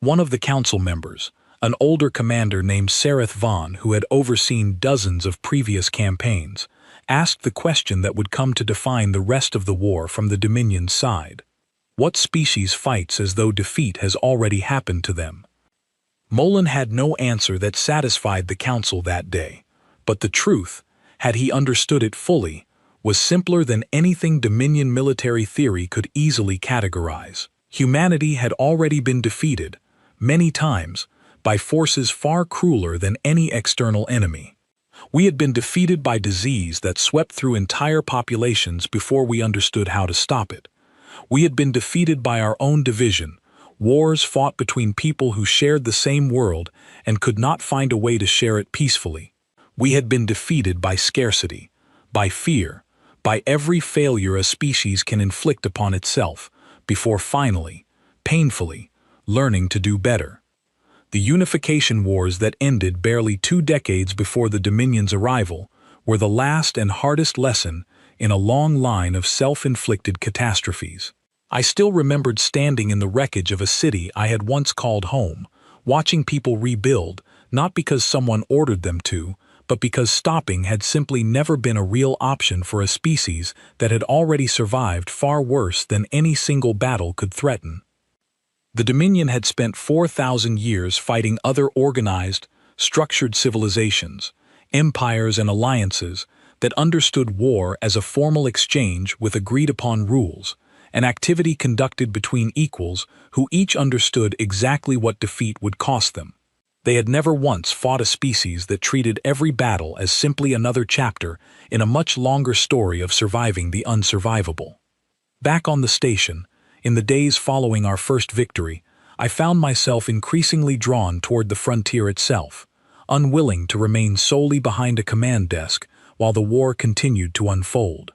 One of the council members, an older commander named Sareth Vaughn, who had overseen dozens of previous campaigns, asked the question that would come to define the rest of the war from the Dominion's side. What species fights as though defeat has already happened to them? Molan had no answer that satisfied the council that day, but the truth, had he understood it fully, was simpler than anything Dominion military theory could easily categorize. Humanity had already been defeated, many times, by forces far crueler than any external enemy. We had been defeated by disease that swept through entire populations before we understood how to stop it. We had been defeated by our own division, wars fought between people who shared the same world and could not find a way to share it peacefully. We had been defeated by scarcity, by fear, by every failure a species can inflict upon itself, before finally, painfully, learning to do better. The unification wars that ended barely 2 decades before the Dominion's arrival were the last and hardest lesson in a long line of self-inflicted catastrophes. I still remembered standing in the wreckage of a city I had once called home, watching people rebuild, not because someone ordered them to, but because stopping had simply never been a real option for a species that had already survived far worse than any single battle could threaten. The Dominion had spent 4,000 years fighting other organized, structured civilizations, empires and alliances that understood war as a formal exchange with agreed-upon rules, an activity conducted between equals who each understood exactly what defeat would cost them. They had never once fought a species that treated every battle as simply another chapter in a much longer story of surviving the unsurvivable. Back on the station, in the days following our first victory, I found myself increasingly drawn toward the frontier itself, unwilling to remain solely behind a command desk while the war continued to unfold.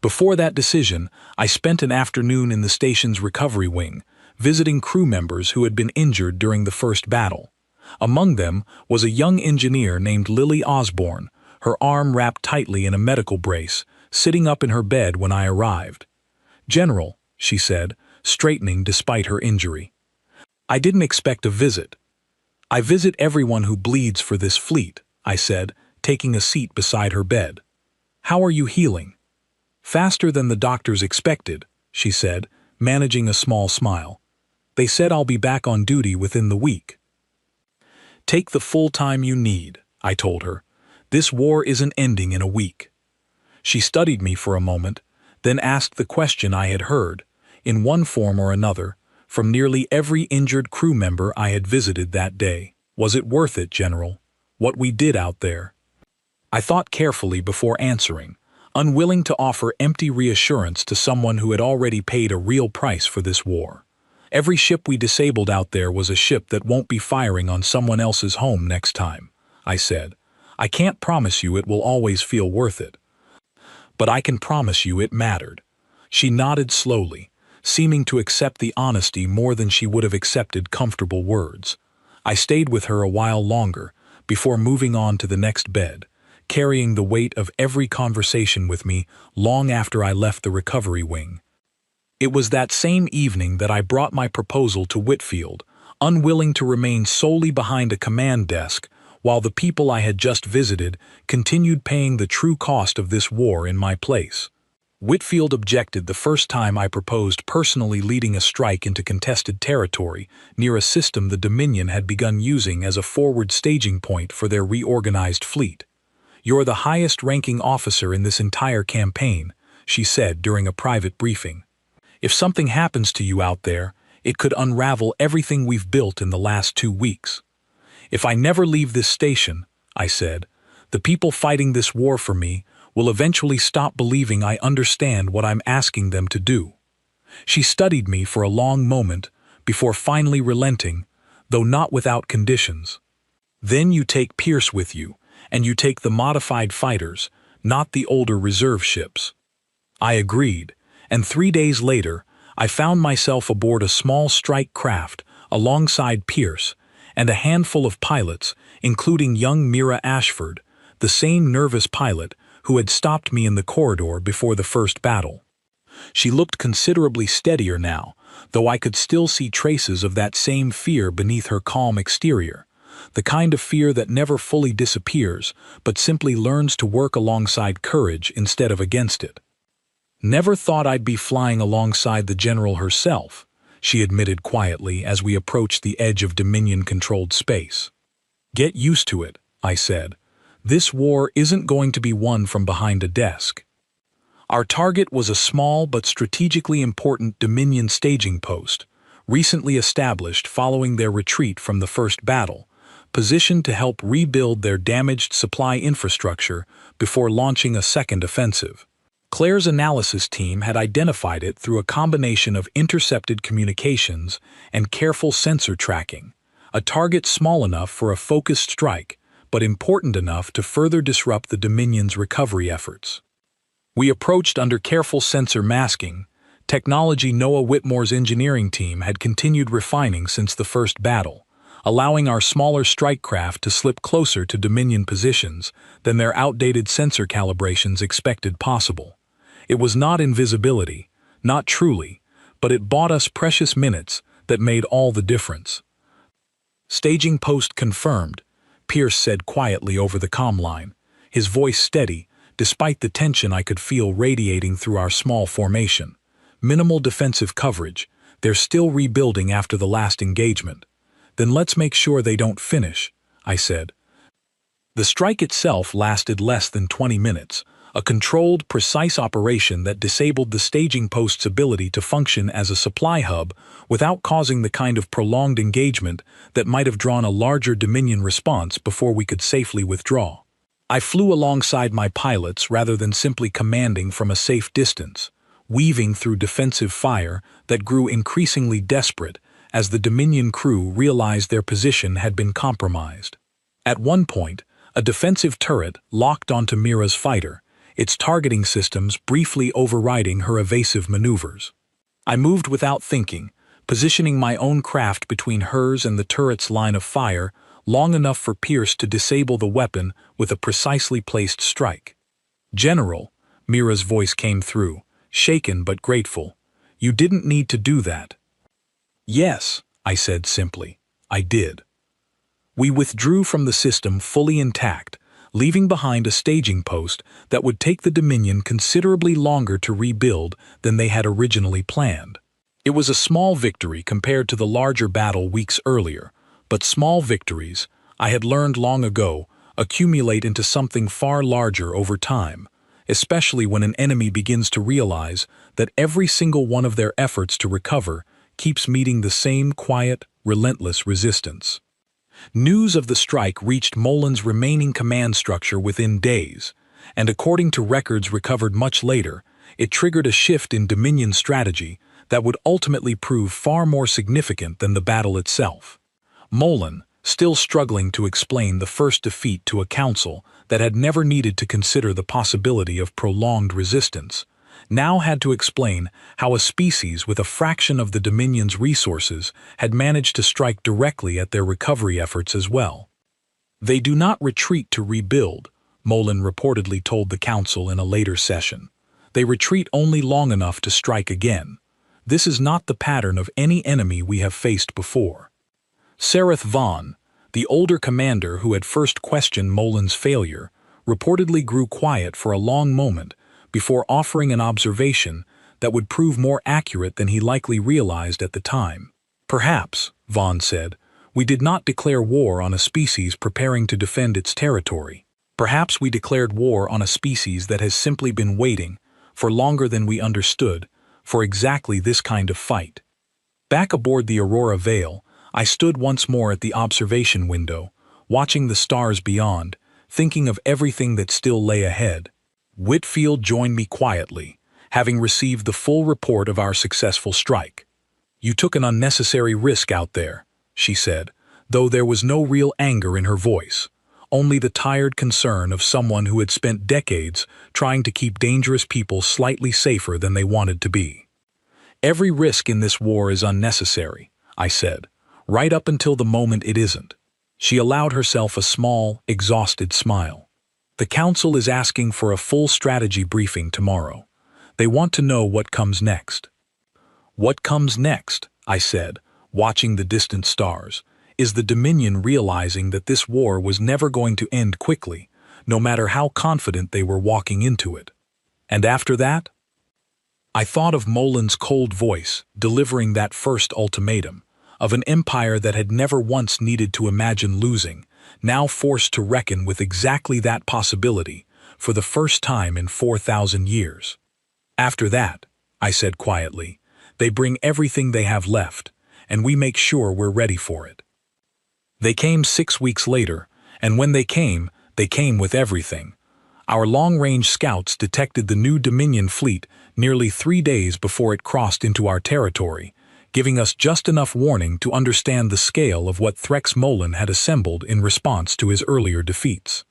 Before that decision, I spent an afternoon in the station's recovery wing, visiting crew members who had been injured during the first battle. Among them was a young engineer named Lily Osborne, her arm wrapped tightly in a medical brace, sitting up in her bed when I arrived. "General," she said, straightening despite her injury. "I didn't expect a visit." "I visit everyone who bleeds for this fleet," I said, taking a seat beside her bed. "How are you healing?" "Faster than the doctors expected," she said, managing a small smile. "They said I'll be back on duty within the week." "Take the full time you need," I told her. "This war isn't ending in a week." She studied me for a moment, then asked the question I had heard, in one form or another, from nearly every injured crew member I had visited that day. "Was it worth it, General? What we did out there?" I thought carefully before answering, unwilling to offer empty reassurance to someone who had already paid a real price for this war. "Every ship we disabled out there was a ship that won't be firing on someone else's home next time," I said. "I can't promise you it will always feel worth it. But I can promise you it mattered." She nodded slowly, seeming to accept the honesty more than she would have accepted comfortable words. I stayed with her a while longer, before moving on to the next bed, carrying the weight of every conversation with me long after I left the recovery wing. It was that same evening that I brought my proposal to Whitfield, unwilling to remain solely behind a command desk while the people I had just visited continued paying the true cost of this war in my place. Whitfield objected the first time I proposed personally leading a strike into contested territory near a system the Dominion had begun using as a forward staging point for their reorganized fleet. "You're the highest-ranking officer in this entire campaign," she said during a private briefing. "If something happens to you out there, it could unravel everything we've built in the last 2 weeks. If I never leave this station," I said, "the people fighting this war for me will eventually stop believing I understand what I'm asking them to do." She studied me for a long moment before finally relenting, though not without conditions. "Then you take Pierce with you, and you take the modified fighters, not the older reserve ships." I agreed, and 3 days later, I found myself aboard a small strike craft alongside Pierce and a handful of pilots, including young Mira Ashford, the same nervous pilot who had stopped me in the corridor before the first battle. She looked considerably steadier now, though I could still see traces of that same fear beneath her calm exterior, the kind of fear that never fully disappears but simply learns to work alongside courage instead of against it. "Never thought I'd be flying alongside the General herself," she admitted quietly as we approached the edge of Dominion-controlled space. "Get used to it," I said. "This war isn't going to be won from behind a desk." Our target was a small but strategically important Dominion staging post, recently established following their retreat from the first battle, positioned to help rebuild their damaged supply infrastructure before launching a second offensive. Claire's analysis team had identified it through a combination of intercepted communications and careful sensor tracking, a target small enough for a focused strike, but important enough to further disrupt the Dominion's recovery efforts. We approached under careful sensor masking, technology Noah Whitmore's engineering team had continued refining since the first battle, allowing our smaller strike craft to slip closer to Dominion positions than their outdated sensor calibrations expected possible. It was not invisibility, not truly, but it bought us precious minutes that made all the difference. "Staging post confirmed," Pierce said quietly over the comm line, his voice steady, despite the tension I could feel radiating through our small formation. "Minimal defensive coverage. They're still rebuilding after the last engagement." "Then let's make sure they don't finish," I said. The strike itself lasted less than 20 minutes, a controlled, precise operation that disabled the staging post's ability to function as a supply hub without causing the kind of prolonged engagement that might have drawn a larger Dominion response before we could safely withdraw. I flew alongside my pilots rather than simply commanding from a safe distance, weaving through defensive fire that grew increasingly desperate as the Dominion crew realized their position had been compromised. At one point, a defensive turret locked onto Mira's fighter, its targeting systems briefly overriding her evasive maneuvers. I moved without thinking, positioning my own craft between hers and the turret's line of fire long enough for Pierce to disable the weapon with a precisely placed strike. "General," Mira's voice came through, shaken but grateful, "you didn't need to do that." "Yes," I said simply, "I did." We withdrew from the system fully intact, leaving behind a staging post that would take the Dominion considerably longer to rebuild than they had originally planned. It was a small victory compared to the larger battle weeks earlier, but small victories, I had learned long ago, accumulate into something far larger over time, especially when an enemy begins to realize that every single one of their efforts to recover keeps meeting the same quiet, relentless resistance. News of the strike reached Molin's remaining command structure within days, and according to records recovered much later, it triggered a shift in Dominion strategy that would ultimately prove far more significant than the battle itself. Molin, still struggling to explain the first defeat to a council that had never needed to consider the possibility of prolonged resistance, now had to explain how a species with a fraction of the Dominion's resources had managed to strike directly at their recovery efforts as well. "They do not retreat to rebuild," Molin reportedly told the council in a later session. "They retreat only long enough to strike again. This is not the pattern of any enemy we have faced before." Sereth Vaughn, The older commander who had first questioned Molin's failure reportedly grew quiet for a long moment before offering an observation that would prove more accurate than he likely realized at the time. Perhaps, Vaughn said, we did not declare war on a species preparing to defend its territory. Perhaps we declared war on a species that has simply been waiting, for longer than we understood, for exactly this kind of fight. Back aboard the Aurora Vale, I stood once more at the observation window, watching the stars beyond, thinking of everything that still lay ahead. Whitfield joined me quietly, having received the full report of our successful strike. "You took an unnecessary risk out there," she said, though there was no real anger in her voice, only the tired concern of someone who had spent decades trying to keep dangerous people slightly safer than they wanted to be. "Every risk in this war is unnecessary," I said, "right up until the moment it isn't." She allowed herself a small, exhausted smile. "The Council is asking for a full strategy briefing tomorrow. They want to know what comes next." "What comes next," I said, watching the distant stars, "is the Dominion realizing that this war was never going to end quickly, no matter how confident they were walking into it. And after that?" I thought of Molin's cold voice delivering that first ultimatum, of an empire that had never once needed to imagine losing, now forced to reckon with exactly that possibility, for the first time in 4,000 years. "After that," I said quietly, "they bring everything they have left, and we make sure we're ready for it." They came 6 weeks later, and when they came with everything. Our long-range scouts detected the new Dominion fleet nearly 3 days before it crossed into our territory, giving us just enough warning to understand the scale of what Threx Molin had assembled in response to his earlier defeats.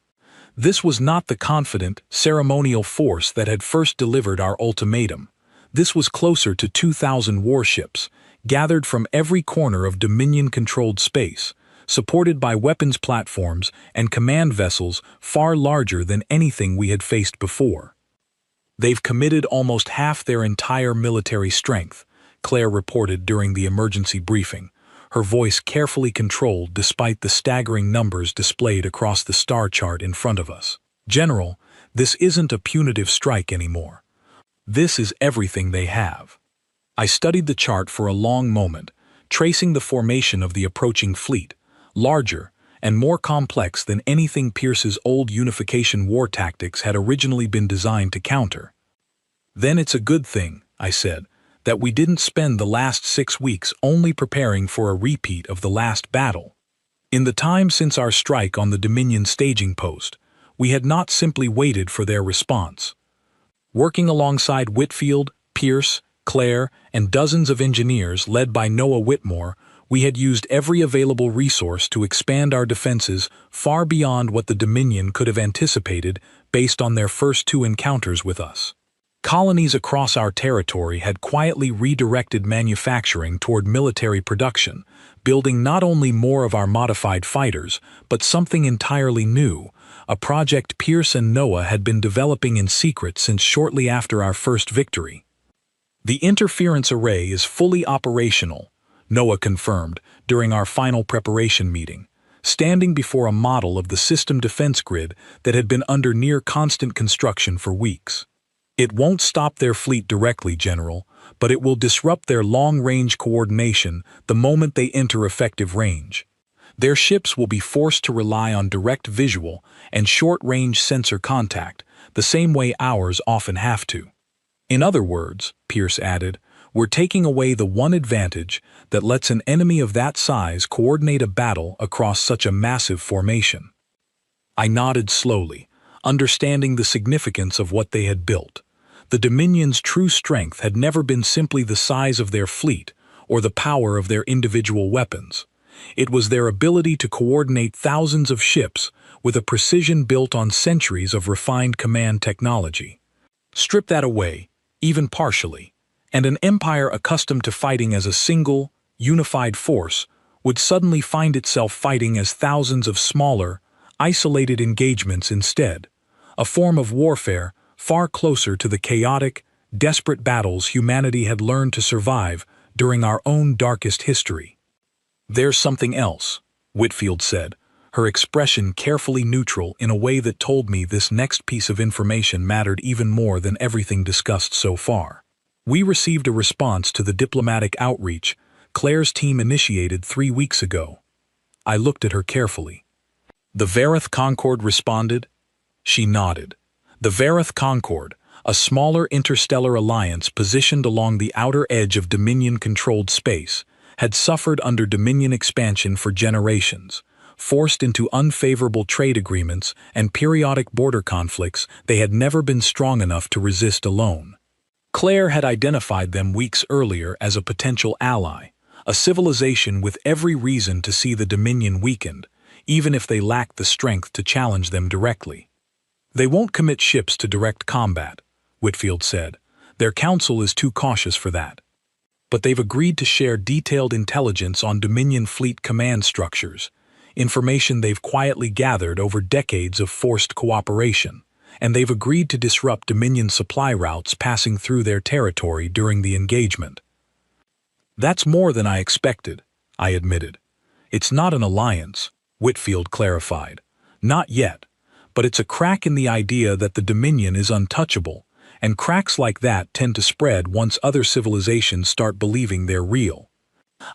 This was not the confident, ceremonial force that had first delivered our ultimatum. This was closer to 2,000 warships, gathered from every corner of Dominion-controlled space, supported by weapons platforms and command vessels far larger than anything we had faced before. "They've committed almost half their entire military strength," Claire reported during the emergency briefing, her voice carefully controlled despite the staggering numbers displayed across the star chart in front of us. "General, this isn't a punitive strike anymore. This is everything they have." I studied the chart for a long moment, tracing the formation of the approaching fleet, larger and more complex than anything Pierce's old unification war tactics had originally been designed to counter. "Then it's a good thing," I said, "that we didn't spend the last 6 weeks only preparing for a repeat of the last battle. In the time since our strike on the Dominion staging post, we had not simply waited for their response. Working alongside Whitfield, Pierce, Claire, and dozens of engineers led by Noah Whitmore, we had used every available resource to expand our defenses far beyond what the Dominion could have anticipated based on their first 2 encounters with us. Colonies across our territory had quietly redirected manufacturing toward military production, building not only more of our modified fighters, but something entirely new, a project Pierce and Noah had been developing in secret since shortly after our first victory. "The interference array is fully operational," Noah confirmed during our final preparation meeting, standing before a model of the system defense grid that had been under near constant construction for weeks. "It won't stop their fleet directly, General, but it will disrupt their long-range coordination the moment they enter effective range. Their ships will be forced to rely on direct visual and short-range sensor contact, the same way ours often have to. In other words," Pierce added, "we're taking away the one advantage that lets an enemy of that size coordinate a battle across such a massive formation." I nodded slowly, understanding the significance of what they had built. The Dominion's true strength had never been simply the size of their fleet or the power of their individual weapons. It was their ability to coordinate thousands of ships with a precision built on centuries of refined command technology. Strip that away, even partially, and an empire accustomed to fighting as a single, unified force would suddenly find itself fighting as thousands of smaller, isolated engagements instead, a form of warfare far closer to the chaotic, desperate battles humanity had learned to survive during our own darkest history. "There's something else," Whitfield said, her expression carefully neutral in a way that told me this next piece of information mattered even more than everything discussed so far. We received a response to the diplomatic outreach Claire's team initiated 3 weeks ago. I looked at her carefully. The Vareth Concord responded? She nodded. The Vareth Concord, a smaller interstellar alliance positioned along the outer edge of Dominion-controlled space, had suffered under Dominion expansion for generations. Forced into unfavorable trade agreements and periodic border conflicts they had never been strong enough to resist alone. Claire had identified them weeks earlier as a potential ally, a civilization with every reason to see the Dominion weakened, even if they lacked the strength to challenge them directly. They won't commit ships to direct combat, Whitfield said. Their council is too cautious for that. But they've agreed to share detailed intelligence on Dominion fleet command structures, information they've quietly gathered over decades of forced cooperation, and they've agreed to disrupt Dominion supply routes passing through their territory during the engagement. That's more than I expected, I admitted. It's not an alliance, Whitfield clarified. Not yet, but it's a crack in the idea that the Dominion is untouchable, and cracks like that tend to spread once other civilizations start believing they're real.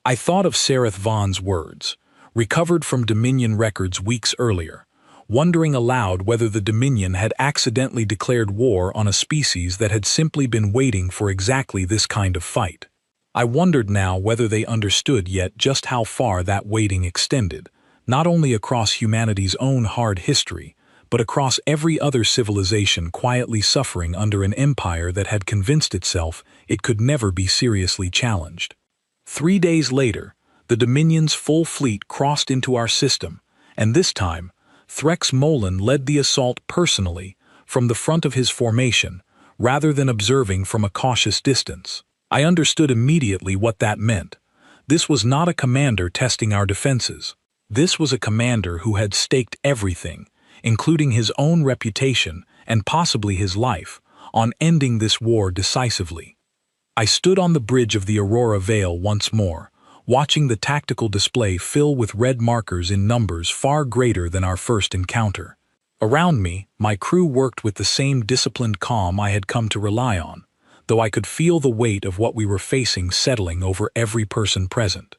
I thought of Sareth Vaughan's words, recovered from Dominion records weeks earlier, wondering aloud whether the Dominion had accidentally declared war on a species that had simply been waiting for exactly this kind of fight. I wondered now whether they understood yet just how far that waiting extended, not only across humanity's own hard history, but across every other civilization quietly suffering under an empire that had convinced itself it could never be seriously challenged. 3 days later, the Dominion's full fleet crossed into our system, and this time, Threx Molan led the assault personally from the front of his formation, rather than observing from a cautious distance. I understood immediately what that meant. This was not a commander testing our defenses. This was a commander who had staked everything, including his own reputation and possibly his life, on ending this war decisively. I stood on the bridge of the Aurora Vale once more, watching the tactical display fill with red markers in numbers far greater than our first encounter. Around me, my crew worked with the same disciplined calm I had come to rely on, though I could feel the weight of what we were facing settling over every person present.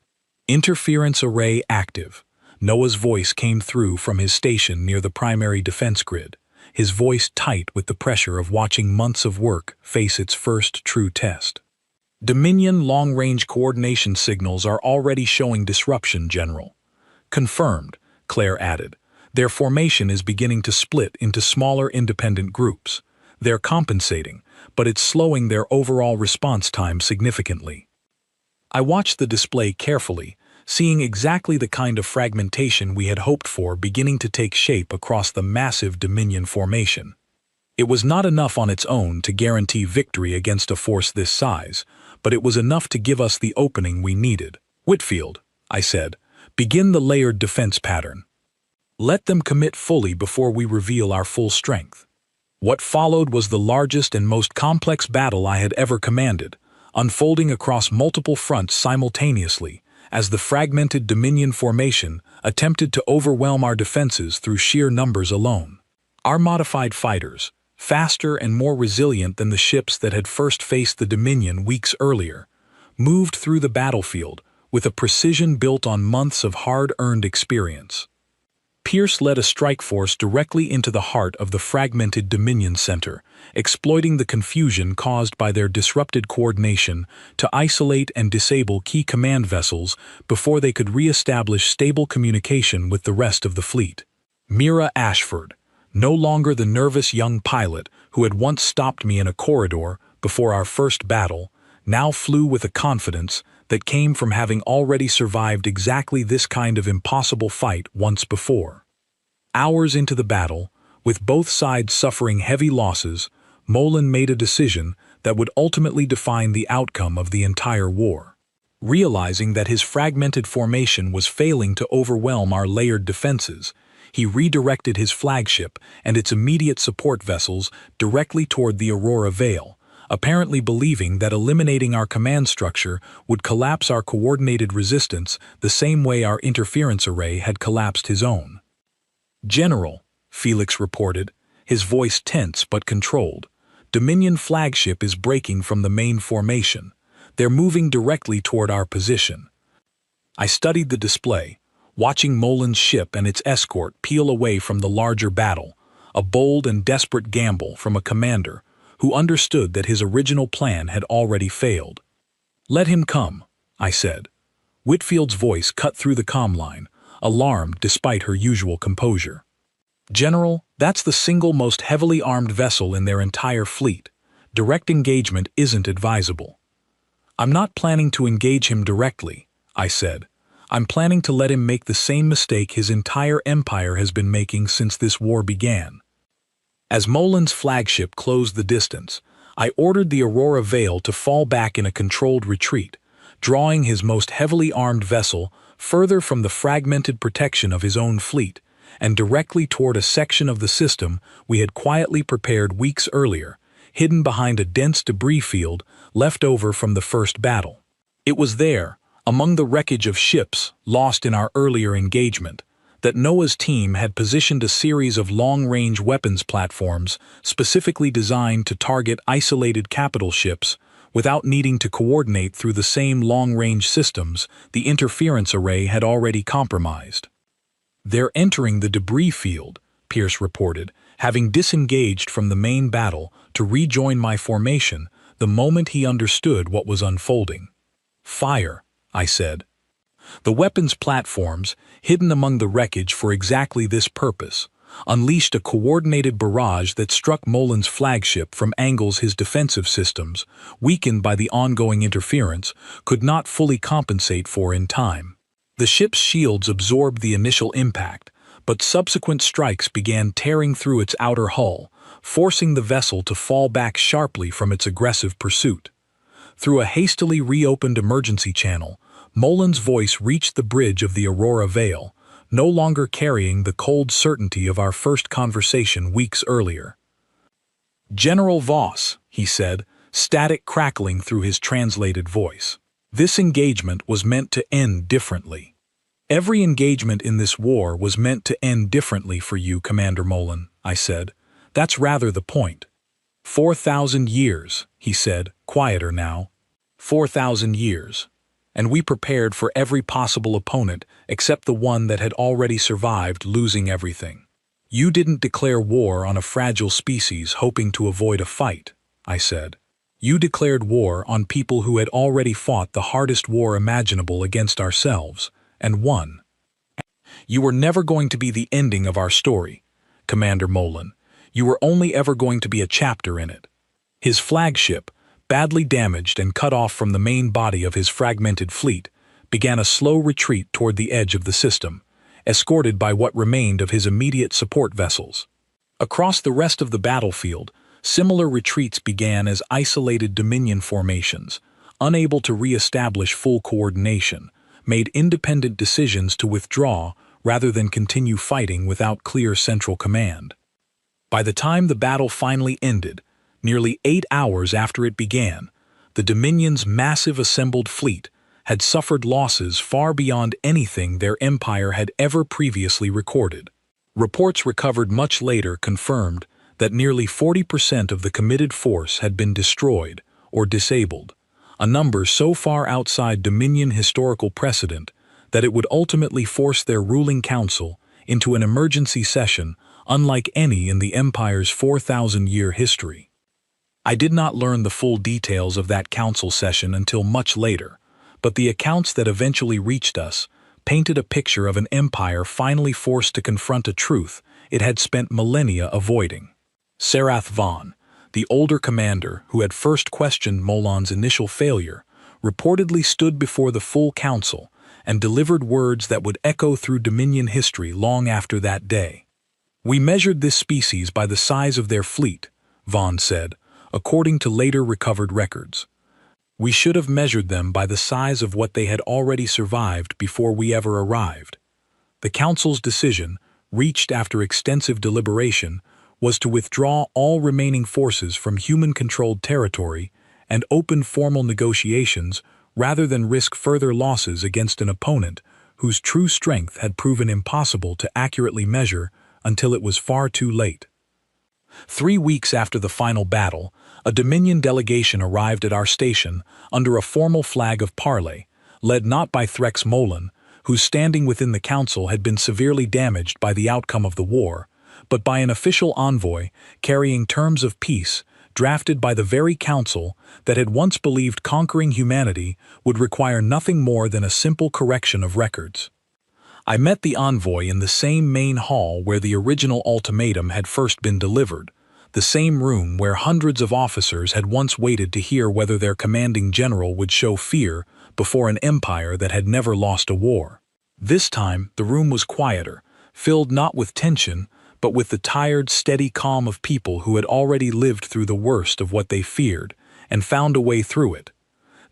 Interference array active. Noah's voice came through from his station near the primary defense grid, his voice tight with the pressure of watching months of work face its first true test. Dominion long-range coordination signals are already showing disruption, General. Confirmed, Claire added. Their formation is beginning to split into smaller independent groups. They're compensating, but it's slowing their overall response time significantly. I watched the display carefully, seeing exactly the kind of fragmentation we had hoped for beginning to take shape across the massive Dominion formation. It was not enough on its own to guarantee victory against a force this size, but it was enough to give us the opening we needed. Whitfield, I said, begin the layered defense pattern. Let them commit fully before we reveal our full strength. What followed was the largest and most complex battle I had ever commanded, unfolding across multiple fronts simultaneously, as the fragmented Dominion formation attempted to overwhelm our defenses through sheer numbers alone. Our modified fighters, faster and more resilient than the ships that had first faced the Dominion weeks earlier, moved through the battlefield with a precision built on months of hard-earned experience. Pierce led a strike force directly into the heart of the fragmented Dominion center, exploiting the confusion caused by their disrupted coordination to isolate and disable key command vessels before they could re-establish stable communication with the rest of the fleet. Mira Ashford, no longer the nervous young pilot who had once stopped me in a corridor before our first battle, now flew with a confidence that came from having already survived exactly this kind of impossible fight once before. Hours into the battle, with both sides suffering heavy losses, Molan made a decision that would ultimately define the outcome of the entire war. Realizing that his fragmented formation was failing to overwhelm our layered defenses, he redirected his flagship and its immediate support vessels directly toward the Aurora Vale, apparently believing that eliminating our command structure would collapse our coordinated resistance the same way our interference array had collapsed his own. "General," Felix reported, his voice tense but controlled, "Dominion flagship is breaking from the main formation. They're moving directly toward our position." I studied the display, watching Molin's ship and its escort peel away from the larger battle, a bold and desperate gamble from a commander who understood that his original plan had already failed. "Let him come," I said. Whitfield's voice cut through the comm line, alarmed despite her usual composure. "General, that's the single most heavily armed vessel in their entire fleet. Direct engagement isn't advisable." "I'm not planning to engage him directly," I said. "I'm planning to let him make the same mistake his entire empire has been making since this war began." As Molin's flagship closed the distance, I ordered the Aurora Veil to fall back in a controlled retreat, drawing his most heavily armed vessel further from the fragmented protection of his own fleet and directly toward a section of the system we had quietly prepared weeks earlier, hidden behind a dense debris field left over from the first battle. It was there, among the wreckage of ships lost in our earlier engagement, that Noah's team had positioned a series of long-range weapons platforms specifically designed to target isolated capital ships without needing to coordinate through the same long-range systems the interference array had already compromised. "They're entering the debris field," Pierce reported, having disengaged from the main battle to rejoin my formation the moment he understood what was unfolding. "Fire," I said. The weapons platforms, hidden among the wreckage for exactly this purpose, unleashed a coordinated barrage that struck Molin's flagship from angles his defensive systems, weakened by the ongoing interference, could not fully compensate for in time. The ship's shields absorbed the initial impact, but subsequent strikes began tearing through its outer hull, forcing the vessel to fall back sharply from its aggressive pursuit. Through a hastily reopened emergency channel, Molin's voice reached the bridge of the Aurora Veil, no longer carrying the cold certainty of our first conversation weeks earlier. "General Voss," he said, static crackling through his translated voice. "This engagement was meant to end differently." "Every engagement in this war was meant to end differently for you, Commander Molin," I said. "That's rather the point." 4,000 years, he said, quieter now. 4,000 years. And we prepared for every possible opponent except the one that had already survived losing everything. "You didn't declare war on a fragile species hoping to avoid a fight," I said. "You declared war on people who had already fought the hardest war imaginable against ourselves, and won. You were never going to be the ending of our story, Commander Molin. You were only ever going to be a chapter in it." His flagship, badly damaged and cut off from the main body of his fragmented fleet, began a slow retreat toward the edge of the system, escorted by what remained of his immediate support vessels. Across the rest of the battlefield, similar retreats began as isolated Dominion formations, unable to re-establish full coordination, made independent decisions to withdraw rather than continue fighting without clear central command. By the time the battle finally ended, nearly 8 hours after it began, the Dominion's massive assembled fleet had suffered losses far beyond anything their empire had ever previously recorded. Reports recovered much later confirmed that nearly 40% of the committed force had been destroyed or disabled, a number so far outside Dominion historical precedent that it would ultimately force their ruling council into an emergency session unlike any in the Empire's 4,000-year history. I did not learn the full details of that council session until much later, but the accounts that eventually reached us painted a picture of an empire finally forced to confront a truth it had spent millennia avoiding. Sarath Vaughn, the older commander who had first questioned Molin's initial failure, reportedly stood before the full council and delivered words that would echo through Dominion history long after that day. "We measured this species by the size of their fleet," Vaughn said, according to later recovered records. "We should have measured them by the size of what they had already survived before we ever arrived." The council's decision, reached after extensive deliberation, was to withdraw all remaining forces from human-controlled territory and open formal negotiations rather than risk further losses against an opponent whose true strength had proven impossible to accurately measure until it was far too late. 3 weeks after the final battle, a Dominion delegation arrived at our station under a formal flag of parley, led not by Threx Molan, whose standing within the council had been severely damaged by the outcome of the war, but by an official envoy carrying terms of peace drafted by the very council that had once believed conquering humanity would require nothing more than a simple correction of records. I met the envoy in the same main hall where the original ultimatum had first been delivered, the same room where hundreds of officers had once waited to hear whether their commanding general would show fear before an empire that had never lost a war. This time, the room was quieter, filled not with tension, but with the tired, steady calm of people who had already lived through the worst of what they feared and found a way through it.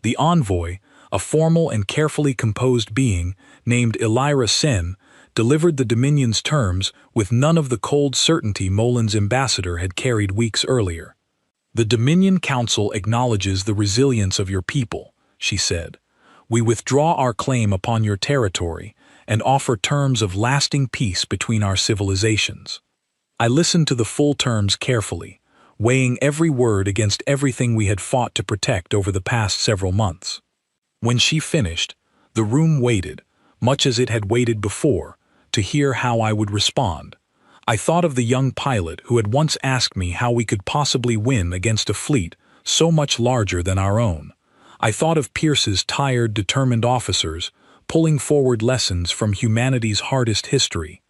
The envoy, a formal and carefully composed being named Elira Sen, delivered the Dominion's terms with none of the cold certainty Molan's ambassador had carried weeks earlier. "The Dominion Council acknowledges the resilience of your people," she said. "We withdraw our claim upon your territory and offer terms of lasting peace between our civilizations." I listened to the full terms carefully, weighing every word against everything we had fought to protect over the past several months. When she finished, the room waited, much as it had waited before, to hear how I would respond. I thought of the young pilot who had once asked me how we could possibly win against a fleet so much larger than our own. I thought of Pierce's tired, determined officers pulling forward lessons from humanity's hardest history.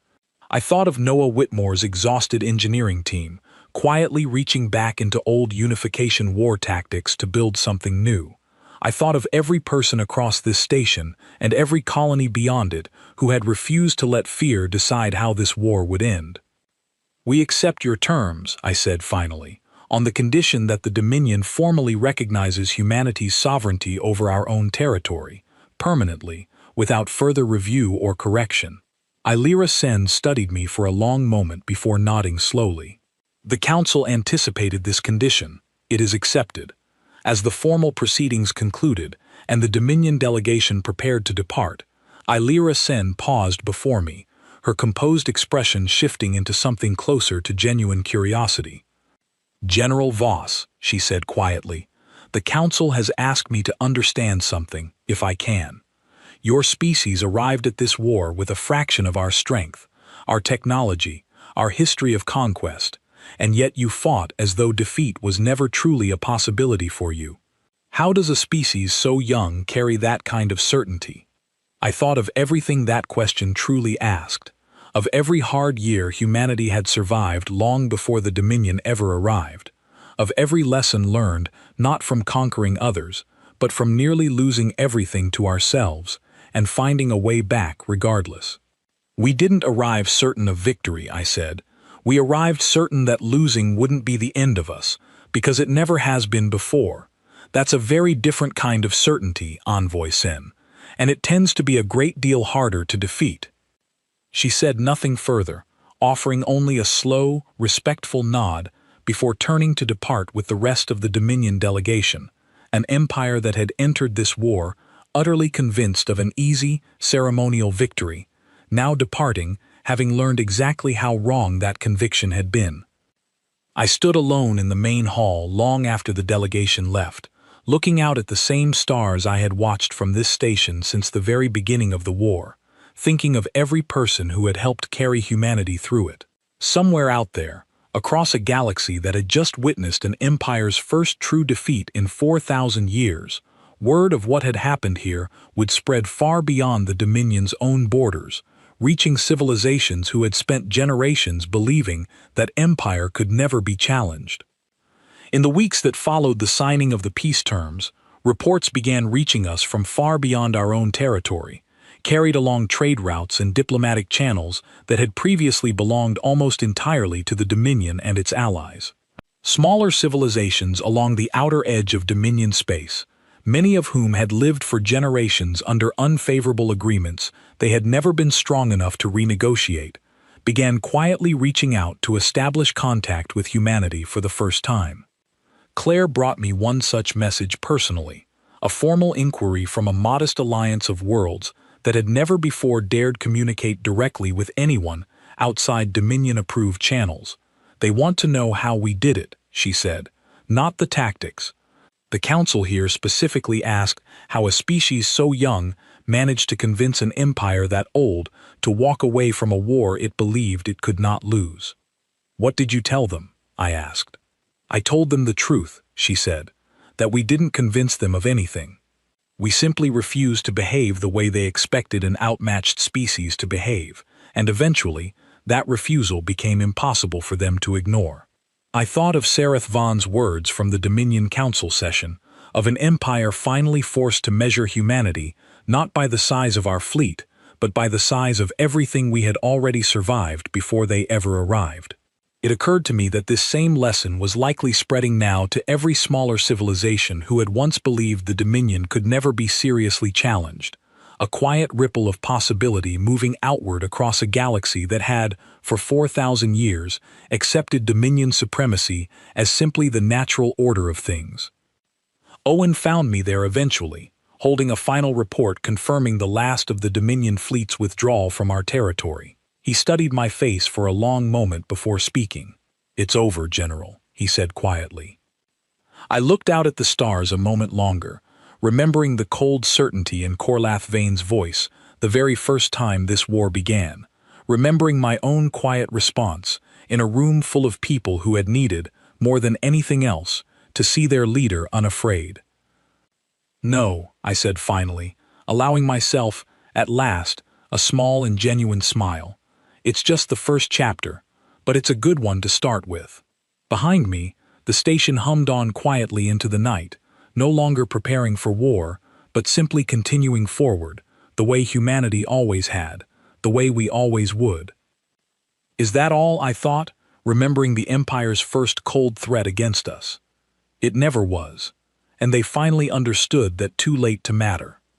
I thought of Noah Whitmore's exhausted engineering team, quietly reaching back into old unification war tactics to build something new. I thought of every person across this station and every colony beyond it who had refused to let fear decide how this war would end. "We accept your terms," I said finally, "on the condition that the Dominion formally recognizes humanity's sovereignty over our own territory, permanently, without further review or correction." Elira Sen studied me for a long moment before nodding slowly. "The Council anticipated this condition. It is accepted." As the formal proceedings concluded and the Dominion delegation prepared to depart, Elira Sen paused before me, her composed expression shifting into something closer to genuine curiosity. "General Voss," she said quietly, "the Council has asked me to understand something, if I can. Your species arrived at this war with a fraction of our strength, our technology, our history of conquest, and yet you fought as though defeat was never truly a possibility for you. How does a species so young carry that kind of certainty?" I thought of everything that question truly asked, of every hard year humanity had survived long before the Dominion ever arrived, of every lesson learned not from conquering others, but from nearly losing everything to ourselves and finding a way back regardless. "We didn't arrive certain of victory," I said. "We arrived certain that losing wouldn't be the end of us, because it never has been before. That's a very different kind of certainty, Envoy Sen, and it tends to be a great deal harder to defeat." She said nothing further, offering only a slow, respectful nod before turning to depart with the rest of the Dominion delegation, an empire that had entered this war utterly convinced of an easy, ceremonial victory, now departing, having learned exactly how wrong that conviction had been. I stood alone in the main hall long after the delegation left, looking out at the same stars I had watched from this station since the very beginning of the war, thinking of every person who had helped carry humanity through it. Somewhere out there, across a galaxy that had just witnessed an empire's first true defeat in 4,000 years, word of what had happened here would spread far beyond the Dominion's own borders, reaching civilizations who had spent generations believing that empire could never be challenged. In the weeks that followed the signing of the peace terms, reports began reaching us from far beyond our own territory, carried along trade routes and diplomatic channels that had previously belonged almost entirely to the Dominion and its allies. Smaller civilizations along the outer edge of Dominion space, many of whom had lived for generations under unfavorable agreements they had never been strong enough to renegotiate, began quietly reaching out to establish contact with humanity for the first time. Claire brought me one such message personally, a formal inquiry from a modest alliance of worlds that had never before dared communicate directly with anyone outside Dominion-approved channels. They want to know how we did it, she said, not the tactics. The council here specifically asked how a species so young managed to convince an empire that old to walk away from a war it believed it could not lose. What did you tell them? I asked. I told them the truth, she said, that we didn't convince them of anything. We simply refused to behave the way they expected an outmatched species to behave, and eventually, that refusal became impossible for them to ignore. I thought of Sareth Vaughn's words from the Dominion Council session, of an empire finally forced to measure humanity not by the size of our fleet, but by the size of everything we had already survived before they ever arrived. It occurred to me that this same lesson was likely spreading now to every smaller civilization who had once believed the Dominion could never be seriously challenged, a quiet ripple of possibility moving outward across a galaxy that had, for 4,000 years, accepted Dominion supremacy as simply the natural order of things. Owen found me there eventually, holding a final report confirming the last of the Dominion fleet's withdrawal from our territory. He studied my face for a long moment before speaking. "It's over, General," he said quietly. I looked out at the stars a moment longer, remembering the cold certainty in Corlath Vane's voice the very first time this war began, remembering my own quiet response in a room full of people who had needed, more than anything else, to see their leader unafraid. "No," I said finally, allowing myself, at last, a small and genuine smile. "It's just the first chapter, but it's a good one to start with." Behind me, the station hummed on quietly into the night, no longer preparing for war, but simply continuing forward, the way humanity always had, the way we always would. Is that all? I thought, remembering the Empire's first cold threat against us. It never was, and they finally understood that too late to matter.